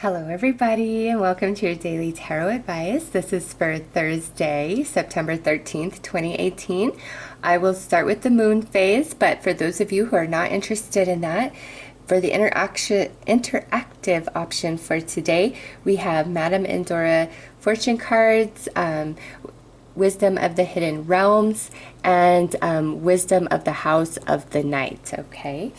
Hello everybody and welcome to your daily tarot advice. This is for Thursday, September 13th, 2018. I will start with the moon phase, but for those of you who are not interested in that, for the interactive option for today, we have Madame Endora fortune cards, wisdom of the hidden realms, and wisdom of the house of the night, okay?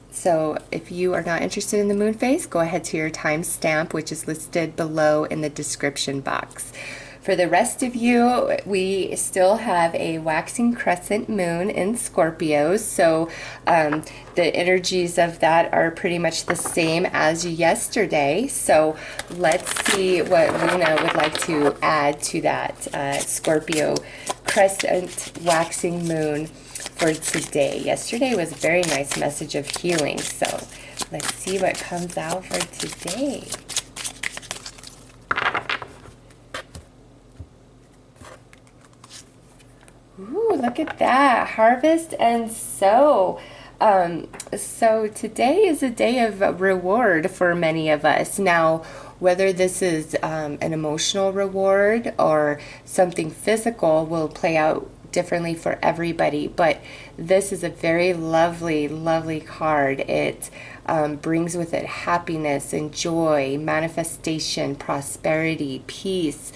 So if you are not interested in the moon phase, go ahead to your timestamp, which is listed below in the description box. For the rest of you, we still have a waxing crescent moon in Scorpio, so the energies of that are pretty much the same as yesterday. So let's see what Luna would like to add to that Scorpio crescent waxing moon for today. Yesterday was a very nice message of healing, so let's see what comes out for today. Ooh, look at that. Harvest and sow. So today is a day of reward for many of us. Now, whether this is an emotional reward or something physical will play out differently for everybody, but this is a very lovely card. It brings with it happiness and joy, manifestation, prosperity, peace,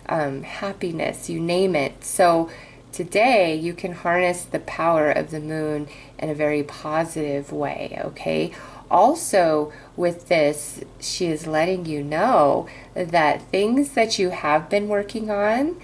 happiness, you name it. So today you can harness the power of the moon in a very positive way, okay? Also, with this, she is letting you know that things that you have been working on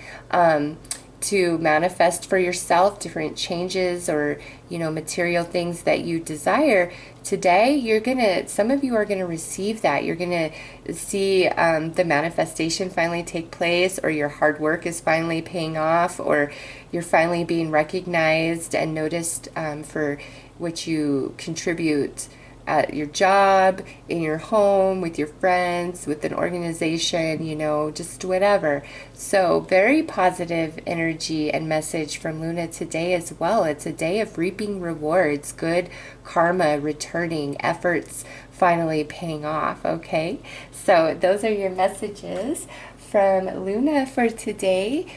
to manifest for yourself, different changes or, material things that you desire, today some of you are gonna receive that. You're gonna see the manifestation finally take place, or your hard work is finally paying off, or you're finally being recognized and noticed for what you contribute at your job, in your home, with your friends, with an organization, just whatever. So very positive energy and message from Luna today as well. It's a day of reaping rewards, good karma returning, efforts finally paying off, okay? So those are your messages from Luna for today.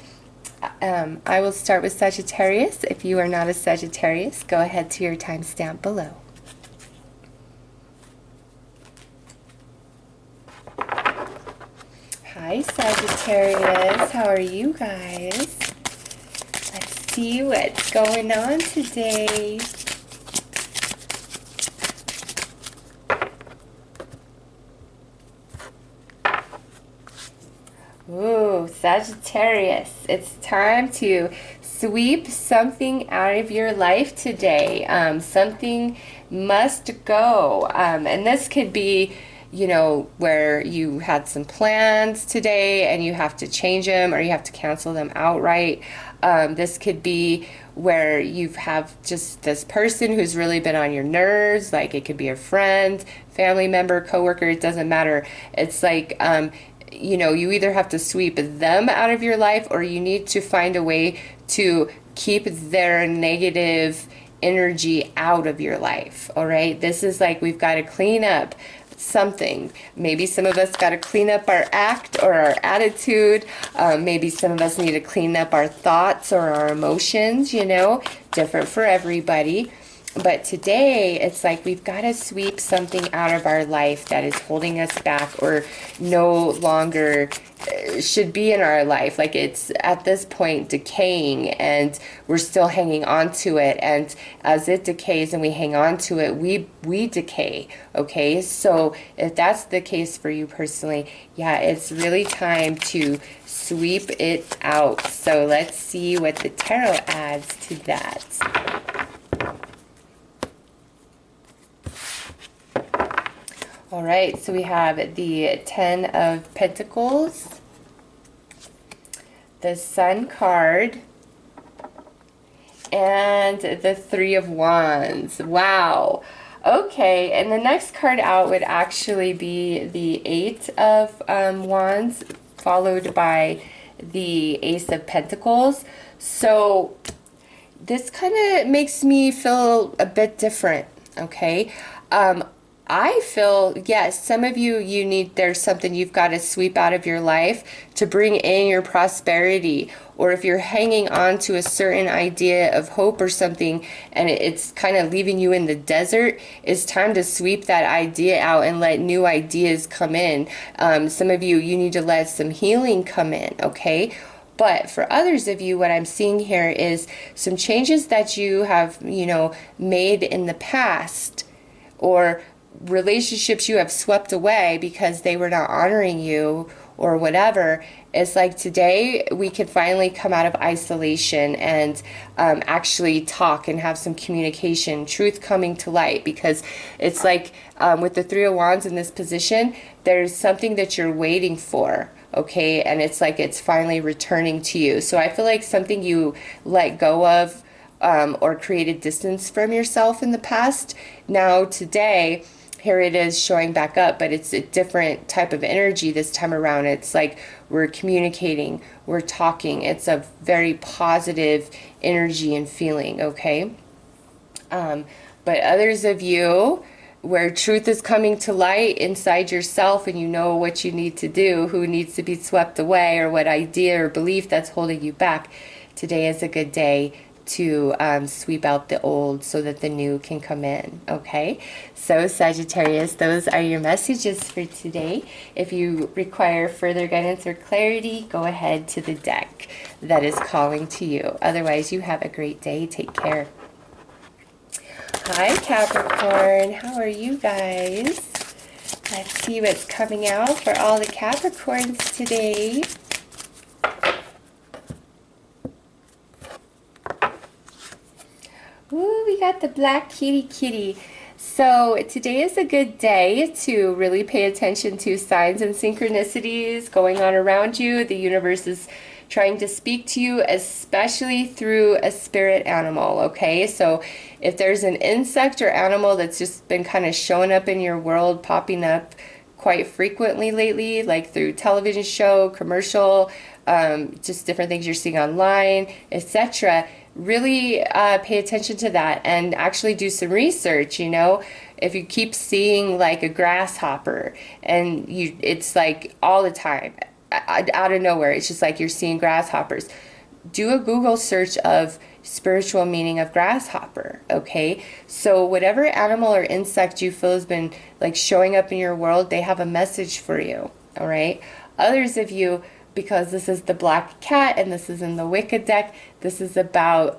I will start with Sagittarius. If you are not a Sagittarius, go ahead to your timestamp below. Hi Sagittarius, how are you guys? Let's see what's going on today. Ooh, Sagittarius, it's time to sweep something out of your life today. Something must go, and this could be where you had some plans today and you have to change them or you have to cancel them outright. This could be where you have just this person who's really been on your nerves, like it could be a friend, family member, coworker, it doesn't matter. It's like, you either have to sweep them out of your life or you need to find a way to keep their negative energy out of your life, all right? This is like we've got to clean up something. Maybe some of us got to clean up our act or our attitude. Maybe some of us need to clean up our thoughts or our emotions, different for everybody. But today, it's like we've got to sweep something out of our life that is holding us back or no longer should be in our life. Like it's at this point decaying and we're still hanging on to it. And as it decays and we hang on to it, we decay. Okay, so if that's the case for you personally, yeah, it's really time to sweep it out. So let's see what the tarot adds to that. All right, so we have the Ten of Pentacles, the Sun card, and the Three of Wands. Wow. Okay, and the next card out would actually be the Eight of Wands, followed by the Ace of Pentacles. So this kind of makes me feel a bit different, okay? I feel, yes, some of you, there's something you've got to sweep out of your life to bring in your prosperity. Or if you're hanging on to a certain idea of hope or something and it's kind of leaving you in the desert, it's time to sweep that idea out and let new ideas come in. Some of you, you need to let some healing come in, okay? But for others of you, what I'm seeing here is some changes that you have, made in the past, or relationships you have swept away because they were not honoring you or whatever. It's like today we can finally come out of isolation and actually talk and have some communication, truth coming to light, because it's like with the Three of Wands in this position, there's something that you're waiting for. Okay, and it's like it's finally returning to you. So I feel like something you let go of or created distance from yourself in the past, now today, here it is showing back up, but it's a different type of energy this time around. It's like we're communicating, we're talking. It's a very positive energy and feeling, okay? But others of you, where truth is coming to light inside yourself and you know what you need to do, who needs to be swept away, or what idea or belief that's holding you back, today is a good day to sweep out the old so that the new can come in, okay? So Sagittarius, those are your messages for today. If you require further guidance or clarity, go ahead to the deck that is calling to you. Otherwise, you have a great day. Take care. Hi Capricorn, how are you guys? Let's see what's coming out for all the Capricorns today. Ooh, we got the black kitty. So today is a good day to really pay attention to signs and synchronicities going on around you. The universe is trying to speak to you, especially through a spirit animal, okay? So if there's an insect or animal that's just been kind of showing up in your world, popping up quite frequently lately, like through television show, commercial, just different things you're seeing online, etc., really pay attention to that and actually do some research. If you keep seeing like a grasshopper and it's like all the time, out of nowhere, it's just like you're seeing grasshoppers, do a Google search of spiritual meaning of grasshopper, okay? So whatever animal or insect you feel has been like showing up in your world, they have a message for you, all right? Others of you, because this is the black cat and this is in the Wicca deck, this is about,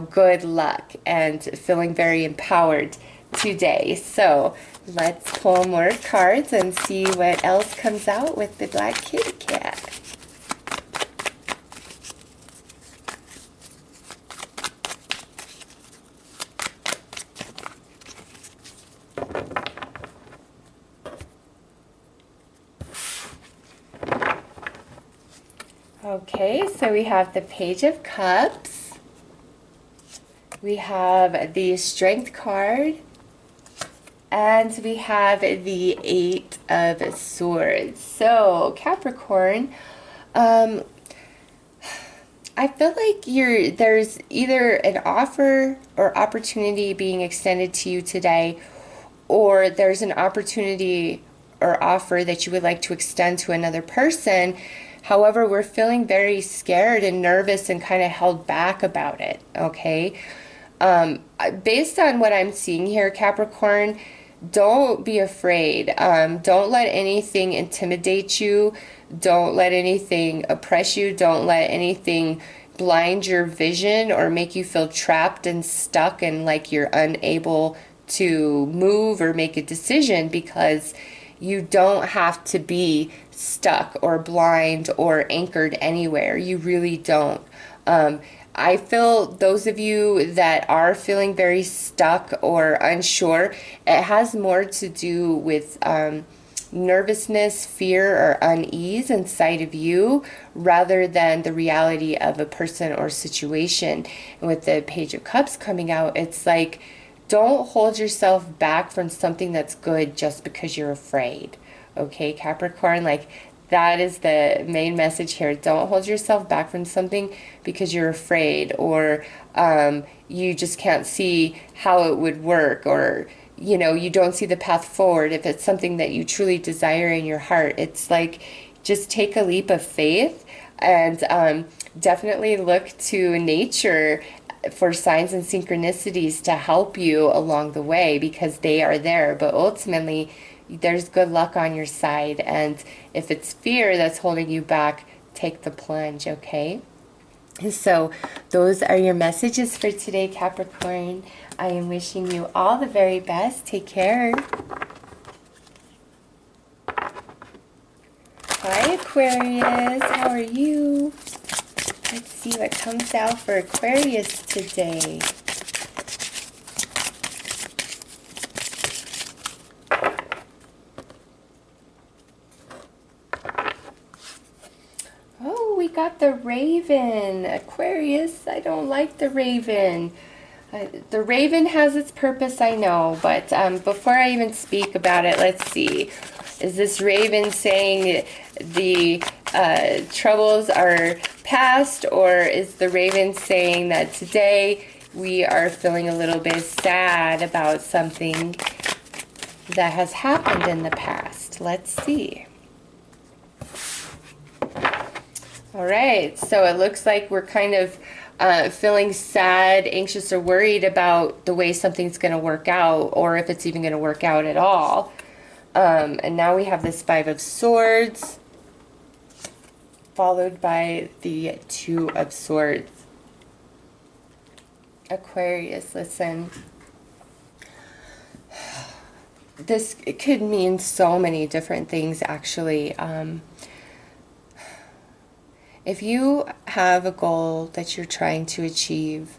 good luck and feeling very empowered today. So let's pull more cards and see what else comes out with the black kitty cat. Okay, so we have the Page of Cups. We have the Strength card. And we have the Eight of Swords. So, Capricorn, I feel like there's either an offer or opportunity being extended to you today, or there's an opportunity or offer that you would like to extend to another person. However, we're feeling very scared and nervous and kind of held back about it, okay? Based on what I'm seeing here, Capricorn, don't be afraid. Don't let anything intimidate you. Don't let anything oppress you. Don't let anything blind your vision or make you feel trapped and stuck and like you're unable to move or make a decision, because you don't have to be stuck or blind or anchored anywhere. You really don't. I feel those of you that are feeling very stuck or unsure, it has more to do with nervousness, fear, or unease inside of you rather than the reality of a person or situation. And with the Page of Cups coming out, it's like, don't hold yourself back from something that's good just because you're afraid. Okay, Capricorn, like that is the main message here. Don't hold yourself back from something because you're afraid, or you just can't see how it would work, or you know, you don't see the path forward, if it's something that you truly desire in your heart, it's like just take a leap of faith and definitely look to nature for signs and synchronicities to help you along the way, because they are there. But ultimately, there's good luck on your side. And if it's fear that's holding you back, take the plunge, okay? So those are your messages for today, Capricorn. I am wishing you all the very best. Take care. Hi, Aquarius. How are you? Let's see what comes out for Aquarius today. Oh, we got the Raven. Aquarius, I don't like the Raven. The Raven has its purpose, I know, but before I even speak about it, let's see. Is this Raven saying the troubles are past, or is the Raven saying that today we are feeling a little bit sad about something that has happened in the past? Let's see. All right, so it looks like we're kind of feeling sad, anxious, or worried about the way something's going to work out, or if it's even going to work out at all. And now we have this Five of Swords, followed by the Two of Swords. Aquarius, listen. This could mean so many different things, actually. If you have a goal that you're trying to achieve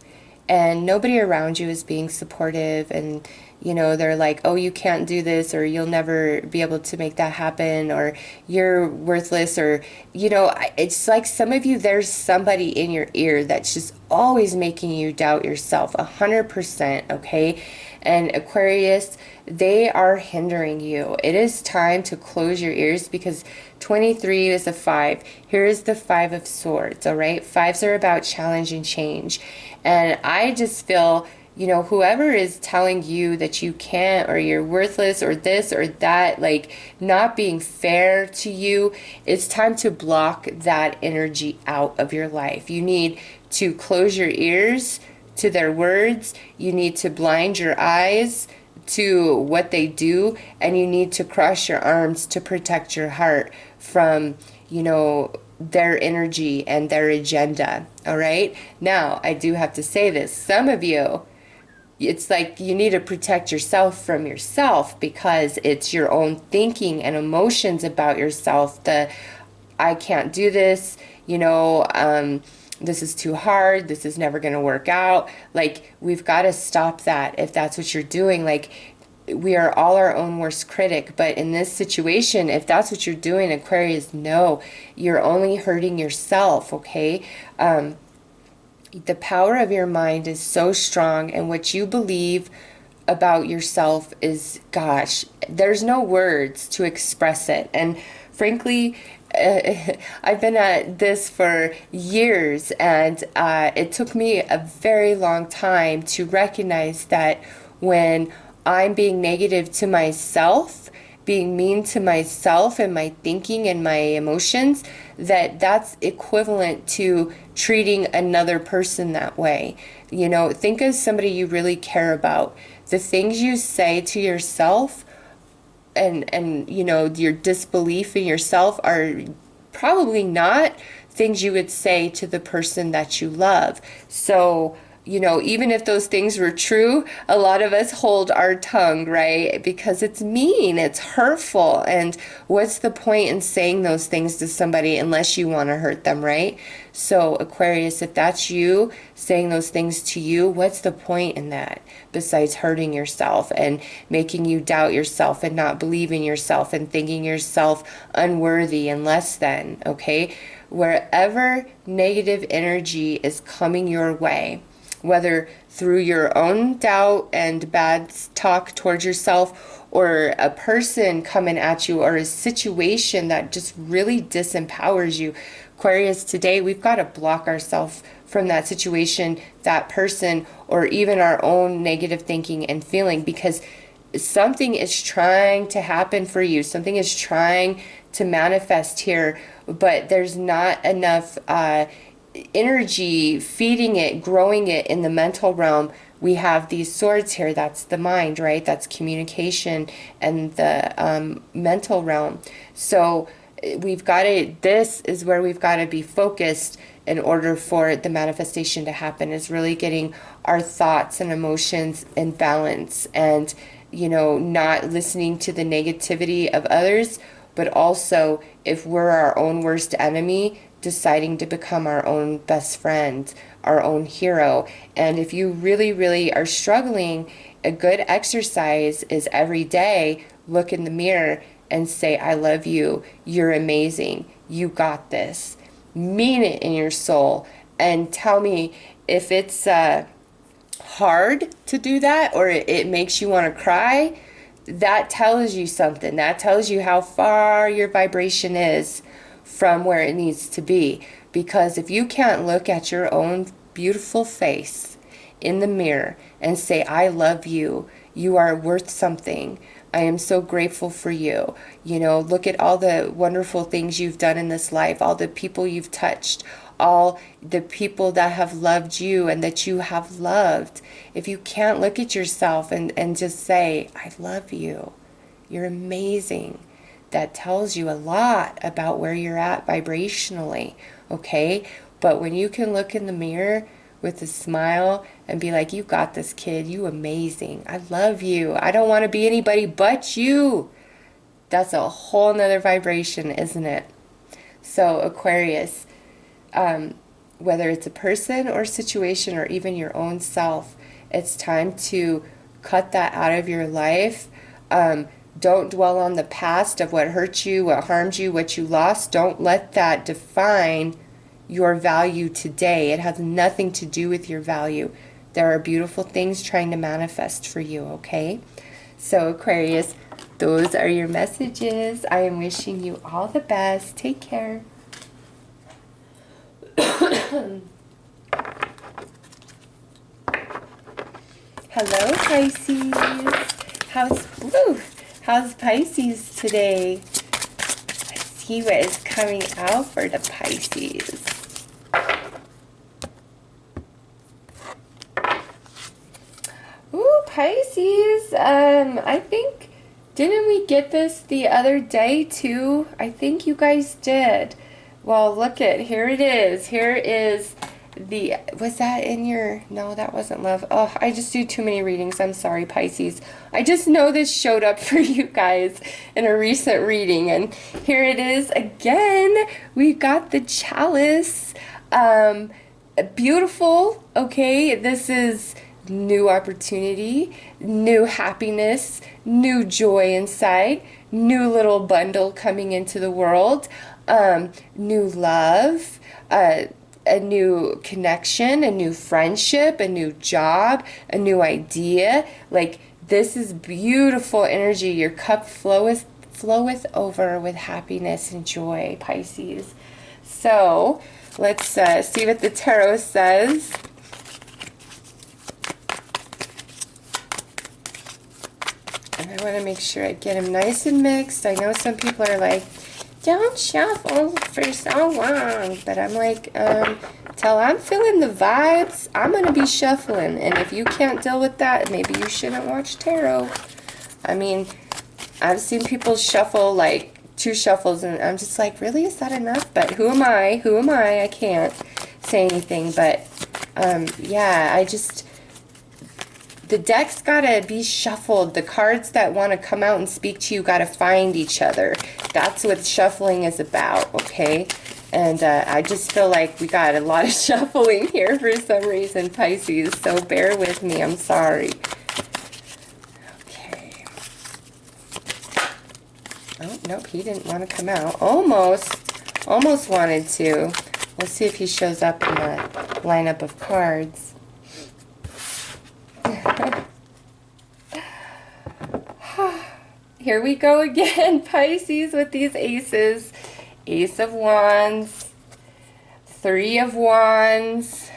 and nobody around you is being supportive, and you know, they're like, oh, you can't do this, or you'll never be able to make that happen, or you're worthless, or, you know, it's like some of you, there's somebody in your ear that's just always making you doubt yourself 100%, okay? And Aquarius, they are hindering you. It is time to close your ears, because 23 is a 5. Here is the Five of Swords, all right? Fives are about challenge and change. And I just feel, you know, whoever is telling you that you can't, or you're worthless, or this or that, like not being fair to you, it's time to block that energy out of your life. You need to close your ears to their words. You need to blind your eyes to what they do, and you need to cross your arms to protect your heart from, you know, their energy and their agenda. All right, now I do have to say this, some of you, it's like you need to protect yourself from yourself, because it's your own thinking and emotions about yourself. The I can't do this, you know, this is too hard, this is never going to work out. Like, we've got to stop that if that's what you're doing. Like, we are all our own worst critic. But in this situation, if that's what you're doing, Aquarius, no, you're only hurting yourself, okay? The power of your mind is so strong, and what you believe about yourself is, gosh, there's no words to express it. And frankly, I've been at this for years, and it took me a very long time to recognize that when I'm being negative to myself, being mean to myself and my thinking and my emotions, that's equivalent to treating another person that way. You know, think of somebody you really care about. The things you say to yourself and you know, your disbelief in yourself are probably not things you would say to the person that you love. So, you know, even if those things were true, a lot of us hold our tongue, right? Because it's mean, it's hurtful. And what's the point in saying those things to somebody unless you want to hurt them, right? So Aquarius, if that's you saying those things to you, what's the point in that besides hurting yourself and making you doubt yourself and not believing yourself and thinking yourself unworthy and less than, okay? Wherever negative energy is coming your way, whether through your own doubt and bad talk towards yourself, or a person coming at you, or a situation that just really disempowers you, Aquarius, today we've got to block ourselves from that situation, that person, or even our own negative thinking and feeling, because something is trying to happen for you. Something is trying to manifest here, but there's not enough energy feeding it, growing it in the mental realm. We have these swords here. That's the mind, right? That's communication and the mental realm. So we've got to, this is where we've got to be focused in order for the manifestation to happen, is really getting our thoughts and emotions in balance, and, you know, not listening to the negativity of others, but also, if we're our own worst enemy, deciding to become our own best friend, our own hero. And if you really, really are struggling, a good exercise is every day look in the mirror and say, I love you, you're amazing, you got this. Mean it in your soul, and tell me if it's hard to do that, or it makes you want to cry. That tells you something. That tells you how far your vibration is from where it needs to be. Because if you can't look at your own beautiful face in the mirror and say, I love you, you are worth something, I am so grateful for you. You know, look at all the wonderful things you've done in this life, all the people you've touched, all the people that have loved you and that you have loved. If you can't look at yourself and just say, I love you, you're amazing, that tells you a lot about where you're at vibrationally, okay? But when you can look in the mirror with a smile and be like, you got this, kid, you amazing, I love you, I don't want to be anybody but you, that's a whole nother vibration, isn't it? So Aquarius, whether it's a person or situation or even your own self, it's time to cut that out of your life. Don't dwell on the past of what hurt you, what harmed you, what you lost. Don't let that define your value today. It has nothing to do with your value. There are beautiful things trying to manifest for you, okay? So Aquarius, those are your messages. I am wishing you all the best. Take care. Hello, Pisces. How's Pisces today? Let's see what is coming out for the Pisces. Ooh, Pisces. I think, didn't we get this the other day too? I think you guys did. Well, look at, here it is. Here is the, was that in your, no, that wasn't love. Oh, I just do too many readings. I'm sorry, Pisces. I just know this showed up for you guys in a recent reading. And here it is again. We got the chalice. Beautiful, okay? This is new opportunity, new happiness, new joy inside, new little bundle coming into the world. New love, a new connection, a new friendship, a new job, a new idea. Like, this is beautiful energy. Your cup floweth over with happiness and joy, Pisces. So let's see what the tarot says. And I want to make sure I get them nice and mixed. I know some people are like, don't shuffle for so long, but I'm like, till I'm feeling the vibes, I'm going to be shuffling. And if you can't deal with that, maybe you shouldn't watch tarot. I mean, I've seen people shuffle like 2 shuffles, and I'm just like, really, is that enough? But who am I? Who am I? I can't say anything. But yeah, I just, the deck's gotta be shuffled. The cards that want to come out and speak to you gotta find each other. That's what shuffling is about, okay? And I just feel like we got a lot of shuffling here for some reason, Pisces. So bear with me. I'm sorry. Okay. Oh, nope, he didn't want to come out. Almost wanted to. We'll see if he shows up in the lineup of cards. Here we go again, Pisces, with these aces. Ace of Wands, 3 of Wands,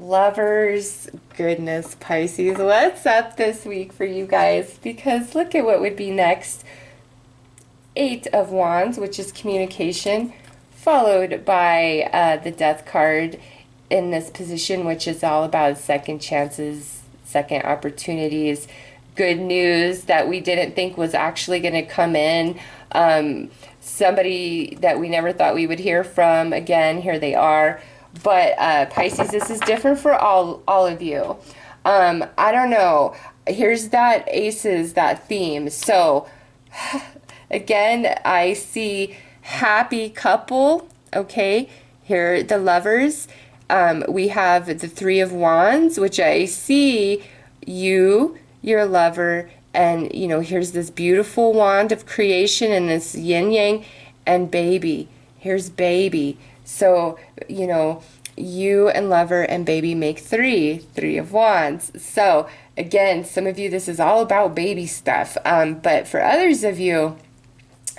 Lovers, goodness, Pisces, what's up this week for you guys? Because look at what would be next. 8 of Wands, which is communication, followed by the Death card in this position, which is all about second chances, second opportunities, good news that we didn't think was actually going to come in. Somebody that we never thought we would hear from, again, here they are. But Pisces, this is different for all of you. I don't know. Here's that aces, that theme. So again, I see happy couple. Okay, here the lovers. We have the 3 of Wands, which I see you, your lover, and you know, here's this beautiful wand of creation and this yin yang, and baby. Here's baby. So, you know, you and lover and baby make 3 of Wands. So again, some of you, this is all about baby stuff. But for others of you,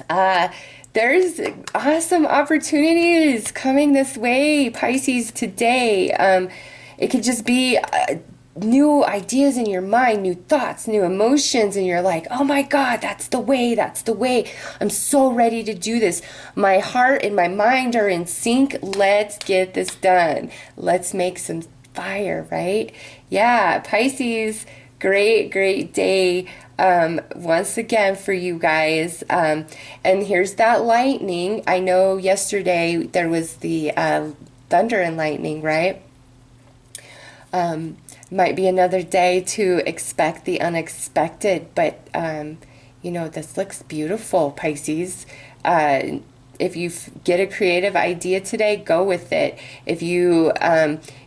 there's awesome opportunities coming this way, Pisces, today. It could just be new ideas in your mind, new thoughts, new emotions, and you're like, oh my God, that's the way, that's the way. I'm so ready to do this. My heart and my mind are in sync. Let's get this done. Let's make some fire, right? Yeah, Pisces, great day. Once again for you guys. And here's that lightning. I know yesterday there was the thunder and lightning, right? Might be another day to expect the unexpected, but you know, this looks beautiful, Pisces. If you get a creative idea today, go with it. If you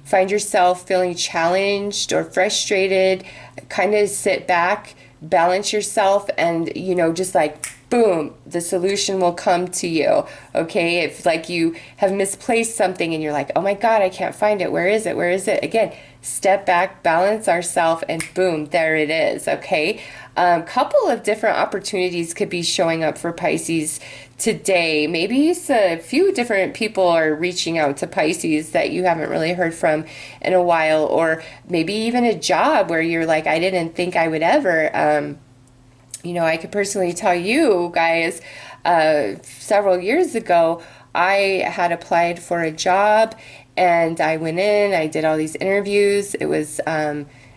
find yourself feeling challenged or frustrated, kind of sit back, balance yourself, and you know, just like boom, the solution will come to you. Okay, if like you have misplaced something and you're like, oh my God, I can't find it, where is it, again, step back, balance ourselves, and boom, there it is. Okay, couple of different opportunities could be showing up for Pisces today. Maybe a few different people are reaching out to Pisces that you haven't really heard from in a while, or maybe even a job where you're like, I didn't think I would ever. You know, I could personally tell you guys, several years ago, I had applied for a job and I went in, I did all these interviews. It was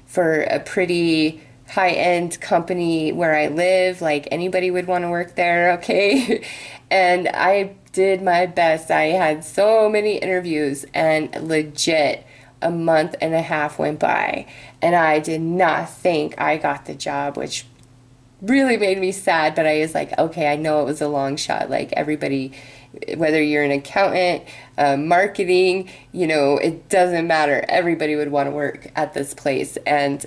for a pretty high-end company where I live, like anybody would want to work there, okay? And I did my best. I had so many interviews, and legit a month and a half went by and I did not think I got the job, which really made me sad. But I was like, okay, I know it was a long shot. Like everybody, whether you're an accountant, marketing, you know, it doesn't matter. Everybody would want to work at this place. And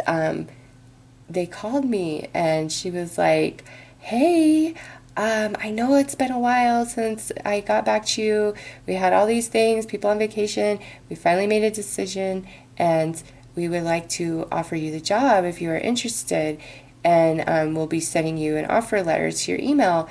they called me and she was like, hey, I know it's been a while since I got back to you. We had all these things, people on vacation. We finally made a decision and we would like to offer you the job if you are interested. And we'll be sending you an offer letter to your email.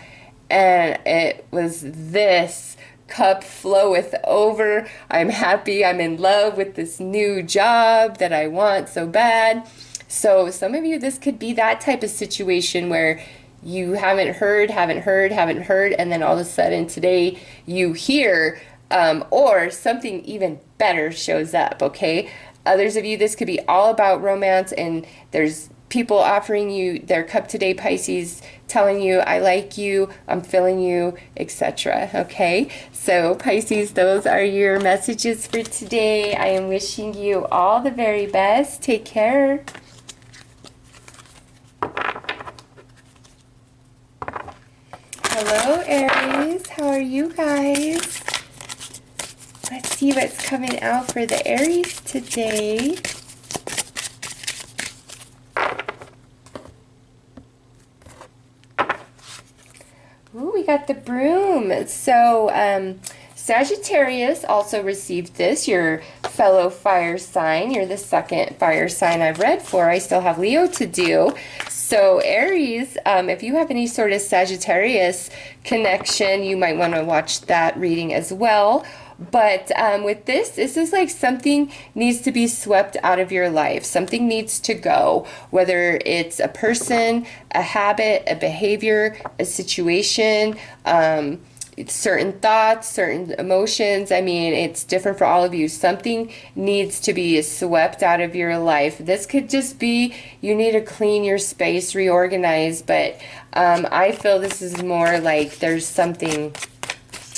And it was this cup floweth over. I'm happy. I'm in love with this new job that I want so bad. So some of you, this could be that type of situation where you haven't heard, and then all of a sudden today you hear, or something even better shows up, okay? Others of you, this could be all about romance, and there's people offering you their cup today, Pisces, telling you, I like you, I'm feeling you, etc. Okay, so Pisces, those are your messages for today. I am wishing you all the very best. Take care. Hello, Aries. How are you guys? Let's see what's coming out for the Aries today. Ooh, we got the broom. So, Sagittarius also received this, your fellow fire sign. You're the second fire sign I've read for. I still have Leo to do. So Aries, if you have any sort of Sagittarius connection, you might want to watch that reading as well. But with this is like something needs to be swept out of your life. Something needs to go, whether it's a person, a habit, a behavior, a situation, certain thoughts, certain emotions. I mean, it's different for all of you. Something needs to be swept out of your life. This could just be you need to clean your space, reorganize, but I feel this is more like there's something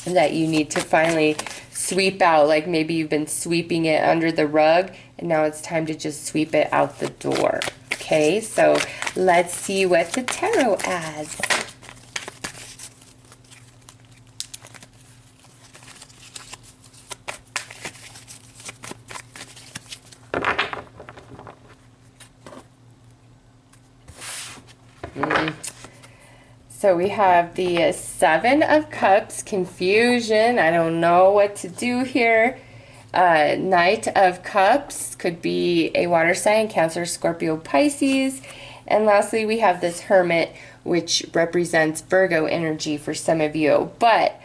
that you need to finally sweep out. Like maybe you've been sweeping it under the rug and now it's time to just sweep it out the door. Okay, so let's see what the tarot adds. So we have the Seven of Cups, confusion. I don't know what to do here. Knight of Cups could be a water sign, Cancer, Scorpio, Pisces. And lastly, we have this Hermit, which represents Virgo energy for some of you. But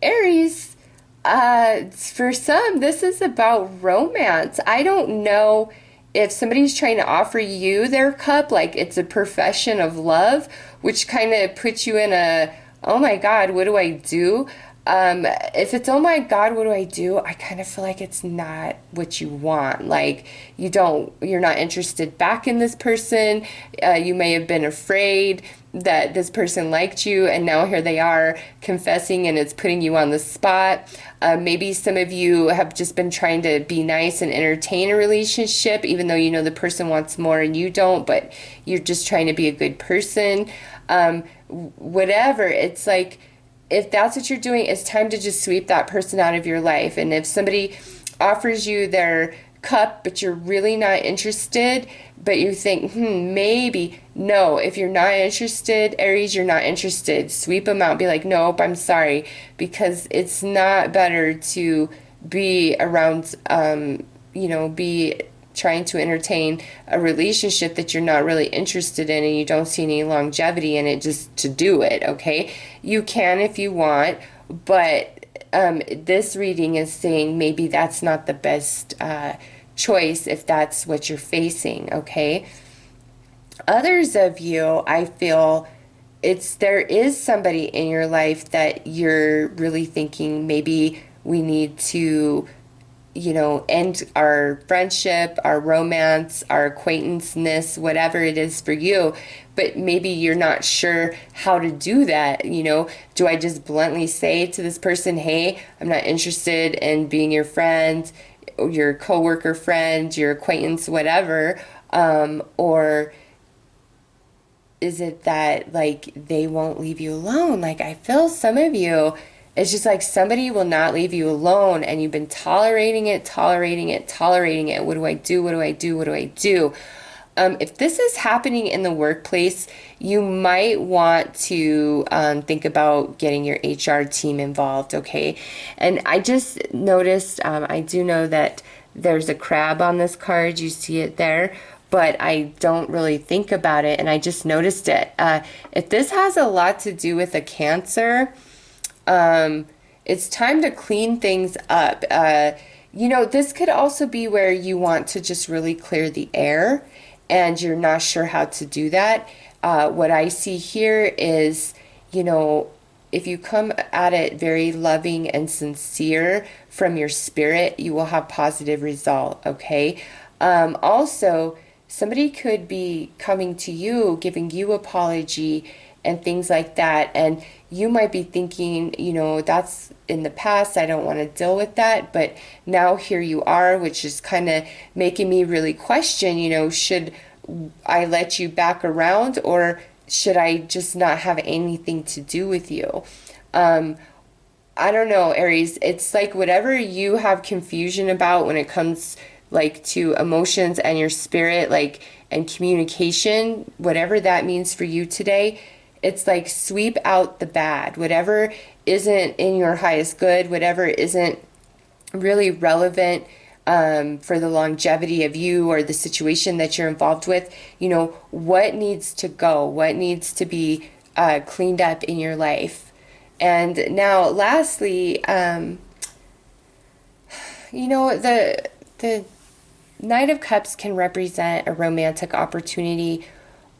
Aries, for some, this is about romance. I don't know if somebody's trying to offer you their cup, like it's a profession of love, which kind of puts you in a, oh my God, what do I do? If it's, oh my God, what do I do? I kind of feel like it's not what you want. Like you're not interested back in this person. You may have been afraid that this person liked you and now here they are confessing and it's putting you on the spot. Maybe some of you have just been trying to be nice and entertain a relationship even though you know the person wants more and you don't, but you're just trying to be a good person. Whatever, it's like, if that's what you're doing, it's time to just sweep that person out of your life. And if somebody offers you their cup, but you're really not interested, but you think, maybe, no, if you're not interested, Aries, you're not interested. Sweep them out. Be like, nope, I'm sorry. Because it's not better to be around, be trying to entertain a relationship that you're not really interested in and you don't see any longevity in it just to do it, okay? You can if you want, but this reading is saying maybe that's not the best choice if that's what you're facing, okay? Others of you, I feel there is somebody in your life that you're really thinking maybe we need to end our friendship, our romance, our acquaintanceness, whatever it is for you, but maybe you're not sure how to do that. Do I just bluntly say to this person, hey, I'm not interested in being your friend, your coworker friend, your acquaintance, whatever, or is it that like they won't leave you alone? Like I feel some of you, it's just like somebody will not leave you alone and you've been tolerating it. What do I do? What do I do? What do I do? If this is happening in the workplace, you might want to think about getting your HR team involved, okay? And I just noticed, I do know that there's a crab on this card. You see it there. But I don't really think about it, and I just noticed it. If this has a lot to do with a Cancer, it's time to clean things up. This could also be where you want to just really clear the air and you're not sure how to do that. What I see here is, if you come at it very loving and sincere from your spirit, you will have positive result, okay? Also, somebody could be coming to you, giving you apology and things like that. And you might be thinking, that's in the past. I don't want to deal with that. But now here you are, which is kind of making me really question, should I let you back around or should I just not have anything to do with you? I don't know, Aries. It's like whatever you have confusion about when it comes like to emotions and your spirit, like, and communication, whatever that means for you today, it's like sweep out the bad. Whatever isn't in your highest good, whatever isn't really relevant for the longevity of you or the situation that you're involved with, what needs to go, what needs to be cleaned up in your life. And now, lastly, You know, the Knight of Cups can represent a romantic opportunity,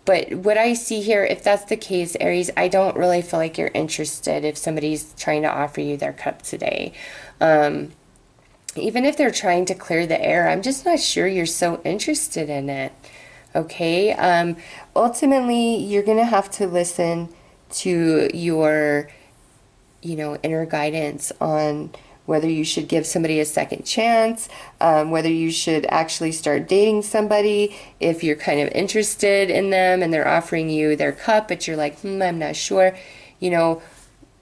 but what I see here, if that's the case, Aries, I don't really feel like you're interested if somebody's trying to offer you their cup today. Even if they're trying to clear the air, I'm just not sure you're so interested in it. Okay? Ultimately, you're going to have to listen to your, inner guidance on whether you should give somebody a second chance, whether you should actually start dating somebody, if you're kind of interested in them and they're offering you their cup, but you're like, I'm not sure.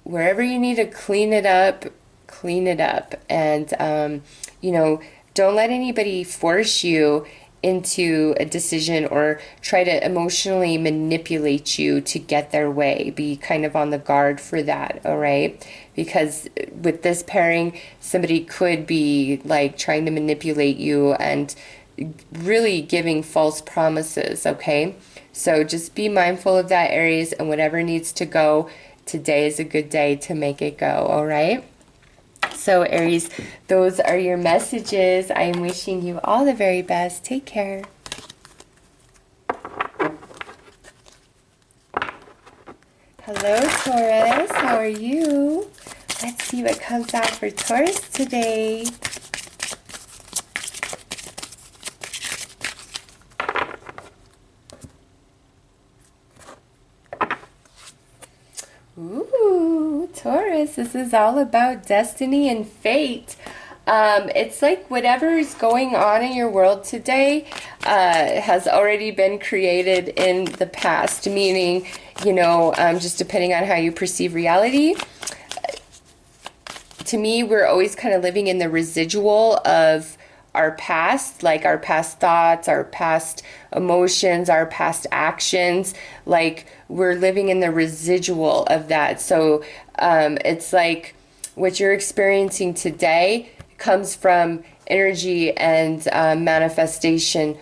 Wherever you need to clean it up, clean it up. And, don't let anybody force you into a decision or try to emotionally manipulate you to get their way. Be kind of on the guard for that, all right? Because with this pairing, somebody could be like trying to manipulate you and really giving false promises, okay? So just be mindful of that, Aries, and whatever needs to go, today is a good day to make it go, all right? So Aries, those are your messages. I am wishing you all the very best. Take care. Hello, Taurus. How are you? Let's see what comes out for Taurus today. Ooh, Taurus, this is all about destiny and fate. It's like whatever is going on in your world today has already been created in the past, meaning, just depending on how you perceive reality. To me, we're always kind of living in the residual of our past, like our past thoughts, our past emotions, our past actions. Like we're living in the residual of that. So it's like what you're experiencing today comes from energy and manifestation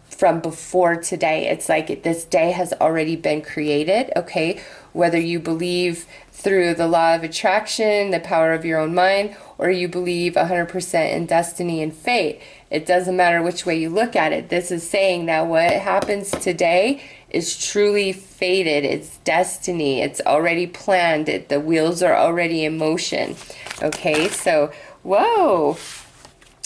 from before today. It's like this day has already been created, okay? Whether you believe through the law of attraction, the power of your own mind, or you believe 100% in destiny and fate. It doesn't matter which way you look at it. This is saying that what happens today is truly fated. It's destiny. It's already planned. The wheels are already in motion. Okay, so, whoa.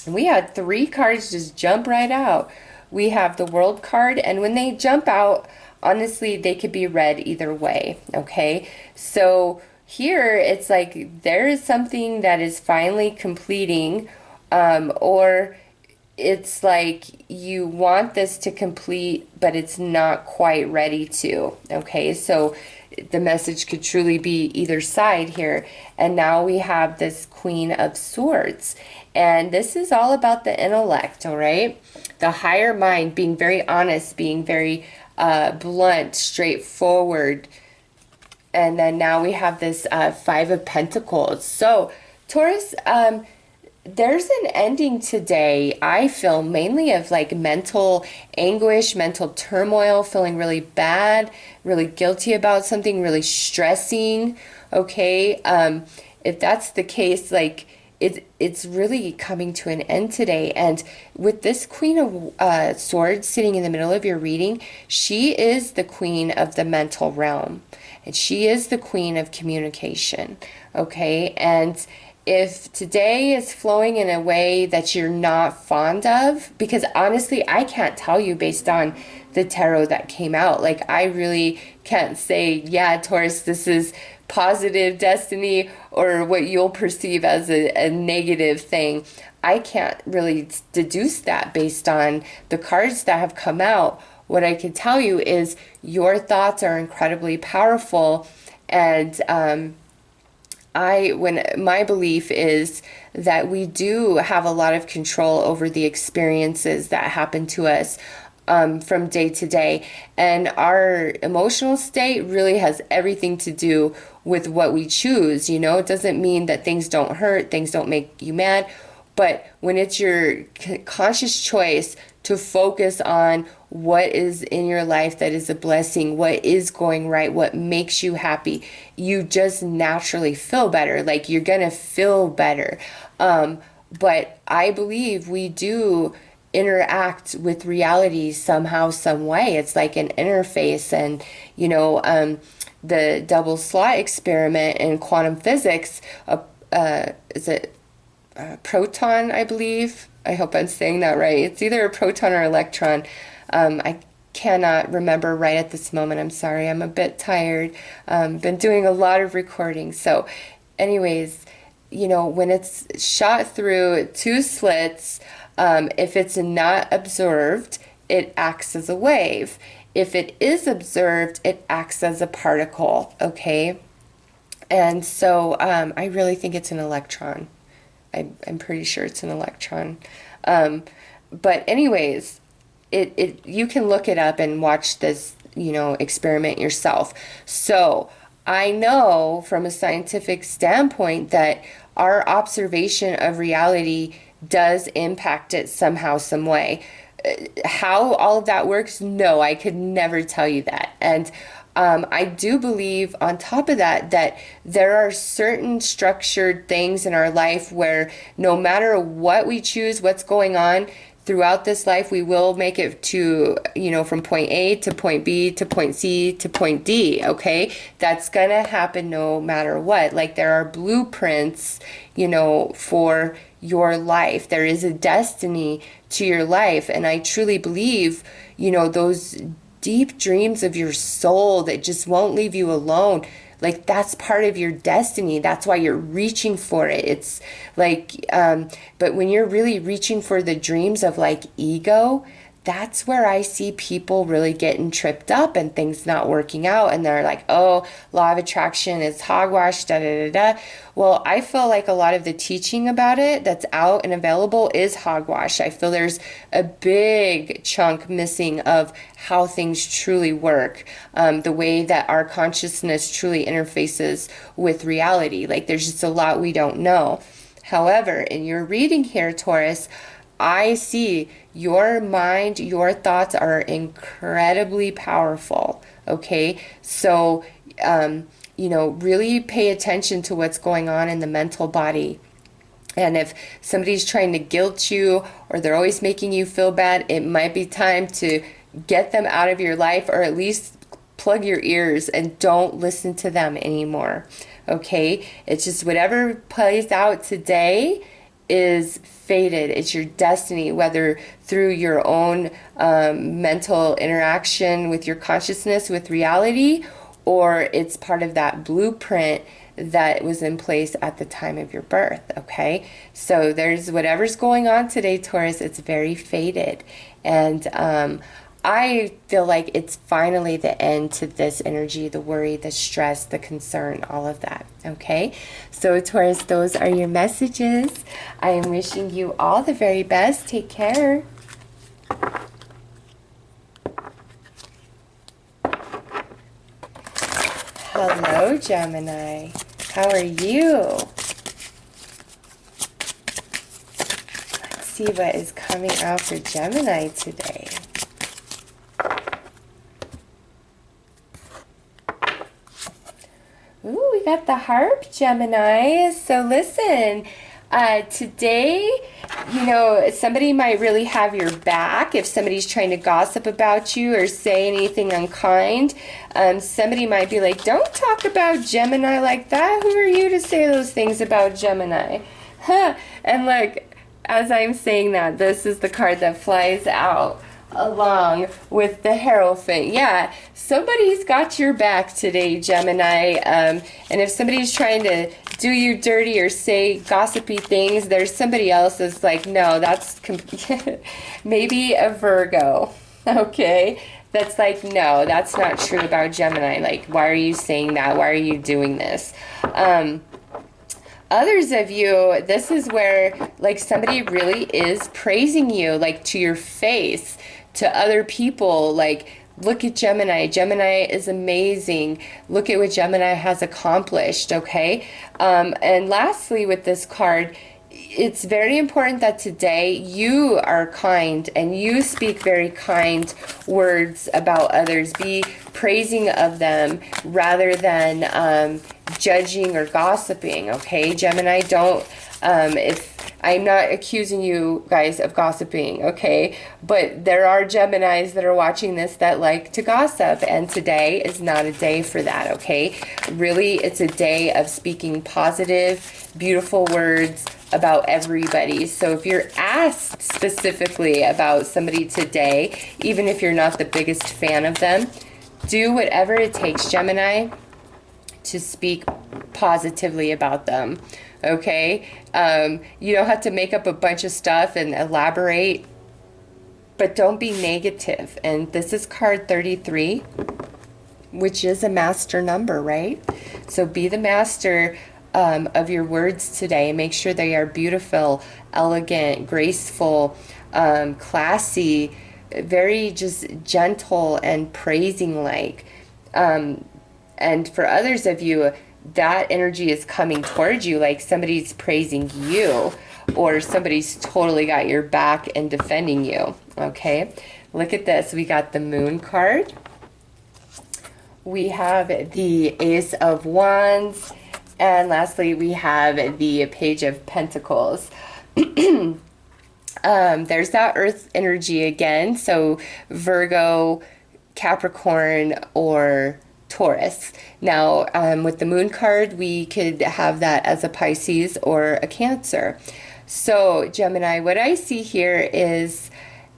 We had 3 cards just jump right out. We have the World card, and when they jump out, honestly, they could be read either way, okay? So here, it's like there is something that is finally completing, or it's like you want this to complete, but it's not quite ready to, okay? So the message could truly be either side here. And now we have this Queen of Swords. And this is all about the intellect, all right? The higher mind, being very honest, being very blunt, straightforward. And then now we have this 5 of Pentacles. So Taurus, there's an ending today, I feel, mainly of like mental anguish, mental turmoil, feeling really bad, really guilty about something, really stressing, okay? If that's the case, like it's really coming to an end today. And with this Queen of Swords sitting in the middle of your reading, she is the queen of the mental realm. And she is the queen of communication, okay? And if today is flowing in a way that you're not fond of, because honestly, I can't tell you based on the tarot that came out. Like, I really can't say, yeah, Taurus, this is positive destiny, or what you'll perceive as a negative thing. I can't really deduce that based on the cards that have come out. What I can tell you is your thoughts are incredibly powerful, and my belief is that we do have a lot of control over the experiences that happen to us from day to day. And our emotional state really has everything to do with what we choose. You know, it doesn't mean that things don't hurt, things don't make you mad. But when it's your conscious choice to focus on what is in your life that is a blessing, what is going right, what makes you happy, you just naturally feel better. Like, you're going to feel better. But I believe we do interact with reality somehow, some way. It's like an interface. And, you know, the double slot experiment in quantum physics, is it a proton, I believe? I hope I'm saying that right. It's either a proton or electron. I cannot remember right at this moment. I'm sorry. I'm a bit tired. Been doing a lot of recording. So anyways, you know, when it's shot through two slits, if it's not observed, it acts as a wave. If it is observed, it acts as a particle, okay? And so I really think it's an electron. I'm pretty sure it's an electron. But anyways, you can look it up and watch this, you know, experiment yourself. So I know from a scientific standpoint that our observation of reality does impact it somehow, some way. How all of that works, no, I could never tell you that. And I do believe on top of that, that there are certain structured things in our life where no matter what we choose, what's going on throughout this life, we will make it to, you know, from point A to point B to point C to point D, okay? That's gonna happen no matter what. Like there are blueprints, you know, for your life. There is a destiny to your life. And I truly believe, you know, those deep dreams of your soul that just won't leave you alone, like that's part of your destiny. That's why you're reaching for it. It's like, but when you're really reaching for the dreams of like ego, that's where I see people really getting tripped up and things not working out. And they're like, oh, law of attraction is hogwash, da da da da. Well, I feel like a lot of the teaching about it that's out and available is hogwash. I feel there's a big chunk missing of how things truly work, the way that our consciousness truly interfaces with reality. Like there's just a lot we don't know. However, in your reading here, Taurus, I see your mind, your thoughts are incredibly powerful, okay? So, you know, really pay attention to what's going on in the mental body. And if somebody's trying to guilt you or they're always making you feel bad, it might be time to get them out of your life, or at least plug your ears and don't listen to them anymore, okay? It's just whatever plays out today is fated. It's your destiny, whether through your own mental interaction with your consciousness, with reality, or it's part of that blueprint that was in place at the time of your birth, okay? So there's whatever's going on today, Taurus, it's very fated. And I feel like it's finally the end to this energy, the worry, the stress, the concern, all of that, okay? So Taurus, those are your messages. I am wishing you all the very best. Take care. Hello, Gemini. How are you? Let's see what is coming out for Gemini today. Ooh, we got the harp, Gemini. So listen, today, you know, somebody might really have your back if somebody's trying to gossip about you or say anything unkind. Somebody might be like, don't talk about Gemini like that. Who are you to say those things about Gemini? Huh. And like, as I'm saying that, this is the card that flies out along with the Hierophant. Yeah, somebody's got your back today, Gemini. And if somebody's trying to do you dirty or say gossipy things, there's somebody else that's like, no, that's maybe a Virgo, okay? That's like, no, that's not true about Gemini. Like, why are you saying that? Why are you doing this? Others of you, this is where like somebody really is praising you, like to your face, to other people, like, look at Gemini. Gemini is amazing. Look at what Gemini has accomplished, okay? And lastly, with this card, it's very important that today you are kind and you speak very kind words about others. Be praising of them rather than judging or gossiping, okay? Gemini, don't, if I'm not accusing you guys of gossiping, okay? But there are Geminis that are watching this that like to gossip, and today is not a day for that, okay? Really, it's a day of speaking positive, beautiful words about everybody. So if you're asked specifically about somebody today, even if you're not the biggest fan of them, do whatever it takes, Gemini, to speak positively about them. Okay, you don't have to make up a bunch of stuff and elaborate, but don't be negative. And this is card 33, which is a master number, right? So be the master of your words today. Make sure they are beautiful, elegant, graceful, classy, very just gentle and praising like. And for others of you, that energy is coming towards you, like somebody's praising you or somebody's totally got your back and defending you, okay? Look at this. We got the Moon card. We have the Ace of Wands. And lastly, we have the Page of Pentacles. There's that Earth energy again. So Virgo, Capricorn, or Taurus. Now, with the Moon card, we could have that as a Pisces or a Cancer. So, Gemini, what I see here is,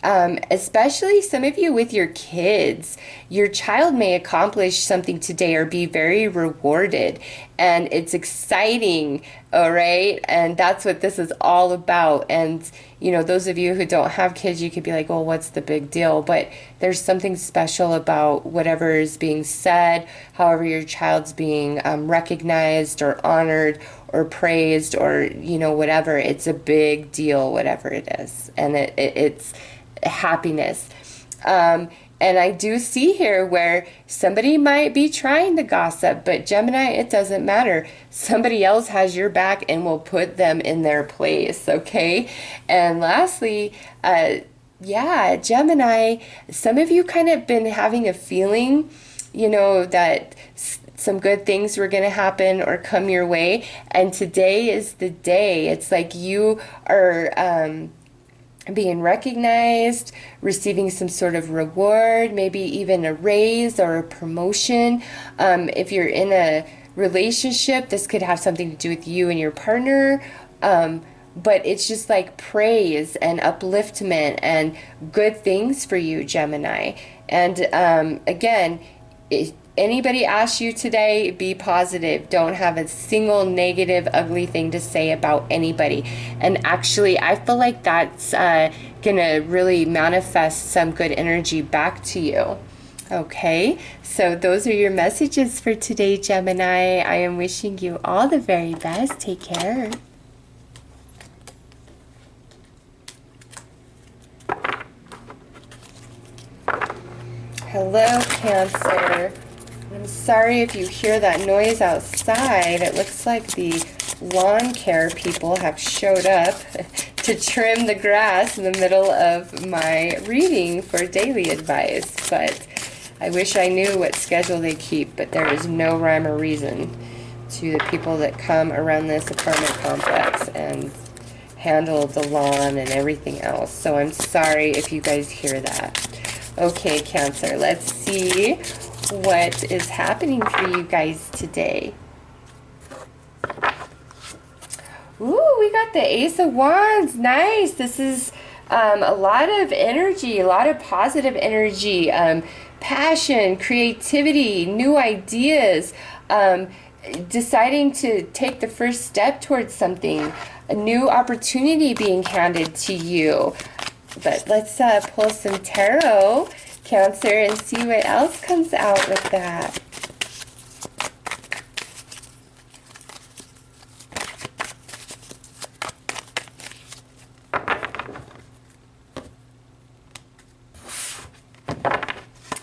especially some of you with your kids, your child may accomplish something today or be very rewarded, and it's exciting, all right? And that's what this is all about. And you know, those of you who don't have kids, you could be like, well, what's the big deal? But there's something special about whatever is being said, however your child's being recognized or honored or praised or, you know, whatever. It's a big deal, whatever it is. And it's happiness. And I do see here where somebody might be trying to gossip, but Gemini, it doesn't matter. Somebody else has your back and will put them in their place, okay? And lastly, yeah, Gemini, some of you kind of been having a feeling, you know, that some good things were going to happen or come your way. And today is the day. It's like you are being recognized, receiving some sort of reward, maybe even a raise or a promotion. If you're in a relationship, this could have something to do with you and your partner. But it's just like praise and upliftment and good things for you, Gemini. And again, anybody asks you today, be positive. Don't have a single negative, ugly thing to say about anybody. And actually, I feel like that's going to really manifest some good energy back to you. Okay, so those are your messages for today, Gemini. I am wishing you all the very best. Take care. Hello, Cancer. I'm sorry if you hear that noise outside. It looks like the lawn care people have showed up to trim the grass in the middle of my reading for daily advice. But I wish I knew what schedule they keep, but there is no rhyme or reason to the people that come around this apartment complex and handle the lawn and everything else. So I'm sorry if you guys hear that. Okay, Cancer, let's see what is happening for you guys today. Ooh, we got the Ace of Wands. Nice. This is a lot of energy, a lot of positive energy, passion, creativity, new ideas, deciding to take the first step towards something, a new opportunity being handed to you. But let's pull some tarot, Cancer, and see what else comes out with that.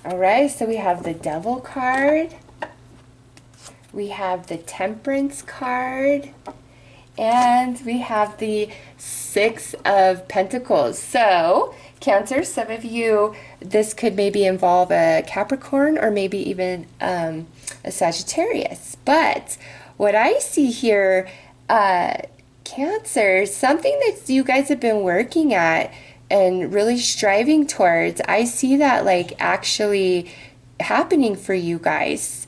All right, so we have the Devil card. We have the Temperance card. And we have the Six of Pentacles. So, Cancer, some of you, this could maybe involve a Capricorn or maybe even a Sagittarius. But what I see here, Cancer, something that you guys have been working at and really striving towards, I see that like actually happening for you guys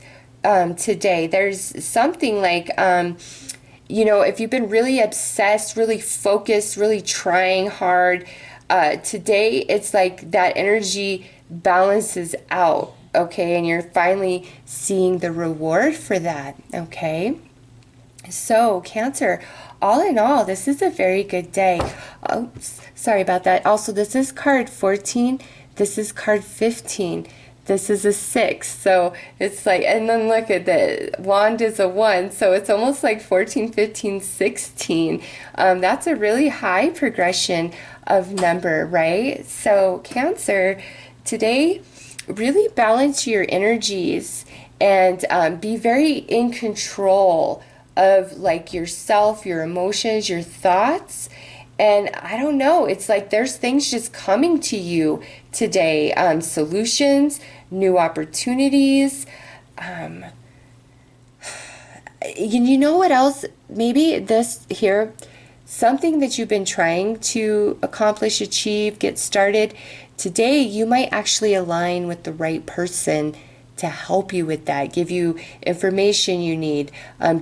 today. There's something like, you know, if you've been really obsessed, really focused, really trying hard, today it's like that energy balances out, okay? And you're finally seeing the reward for that, okay? So, Cancer, all in all, this is a very good day. Oh, sorry about that. Also, this is card 14. This is card 15. This is a 6. So it's like, and then look at the wand is a 1. So it's almost like 14, 15, 16. That's a really high progression of number, right? So Cancer, today, really balance your energies and be very in control of like yourself, your emotions, your thoughts. And I don't know, it's like there's things just coming to you today, solutions, new opportunities. You know what else? Maybe this here, something that you've been trying to accomplish, achieve, get started. Today, you might actually align with the right person to help you with that, give you information you need,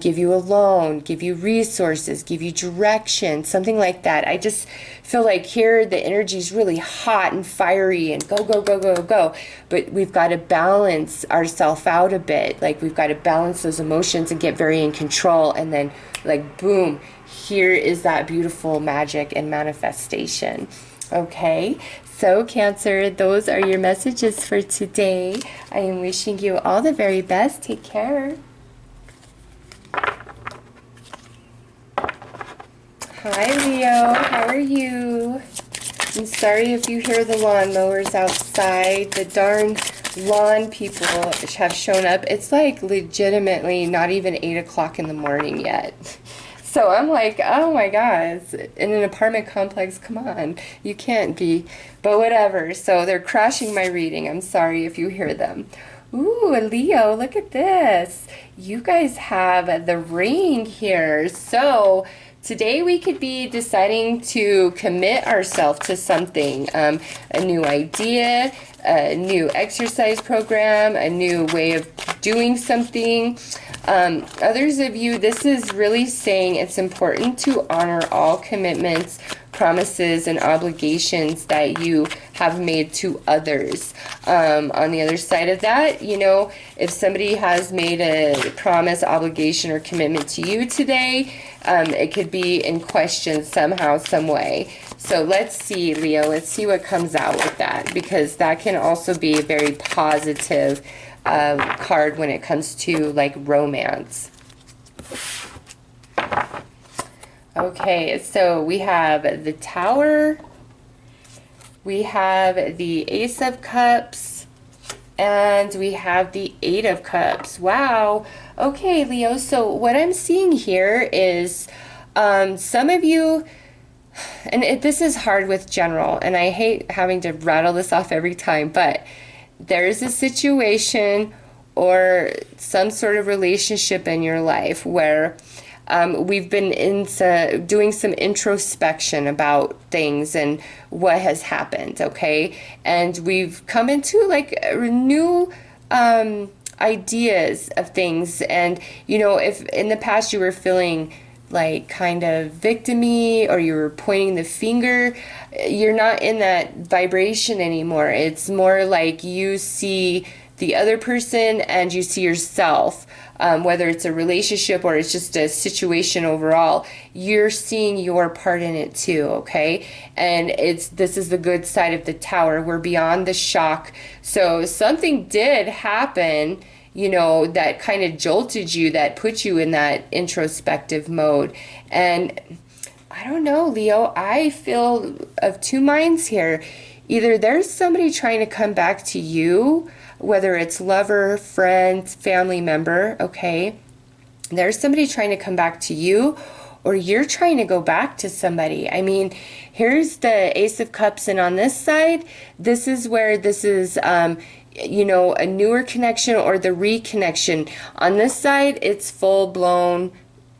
give you a loan, give you resources, give you direction, something like that. I just feel like here the energy is really hot and fiery and go, go, go, go, go. But we've got to balance ourselves out a bit. Like we've got to balance those emotions and get very in control. And then like, boom, here is that beautiful magic and manifestation. Okay, so Cancer, those are your messages for today. I am wishing you all the very best. Take care. Hi, Leo. How are you? I'm sorry if you hear the lawnmowers outside. The darn lawn people have shown up. It's like legitimately not even 8 o'clock in the morning yet. So I'm like, oh my gosh, in an apartment complex, come on, you can't be, but whatever. So they're crashing my reading. I'm sorry if you hear them. Ooh, Leo, look at this. You guys have the ring here. So today we could be deciding to commit ourselves to something, a new idea, a new exercise program, a new way of doing something. Others of you, this is really saying it's important to honor all commitments, promises, and obligations that you have made to others. On the other side of that, you know, if somebody has made a promise, obligation, or commitment to you today, it could be in question somehow, some way. So let's see, Leo, let's see what comes out with that, because that can also be a very positive card when it comes to like romance. Okay, so we have the Tower, we have the Ace of Cups, and we have the Eight of Cups. Wow. Okay, Leo, so what I'm seeing here is some of you, and this is hard with general, and I hate having to rattle this off every time, but there's a situation or some sort of relationship in your life where we've been doing some introspection about things and what has happened, okay? And we've come into like new ideas of things. And, you know, if in the past you were feeling like kind of victim-y or you were pointing the finger, you're not in that vibration anymore. It's more like you see the other person and you see yourself, whether it's a relationship or it's just a situation overall, you're seeing your part in it too, okay? And this is the good side of the Tower. We're beyond the shock. So something did happen, you know, that kind of jolted you, that put you in that introspective mode. And I don't know, Leo, I feel of two minds here. Either there's somebody trying to come back to you, whether it's lover, friend, family member, okay? There's somebody trying to come back to you, or you're trying to go back to somebody. I mean, here's the Ace of Cups, and on this side, this is where this is, you know, a newer connection or the reconnection. On this side, it's full-blown,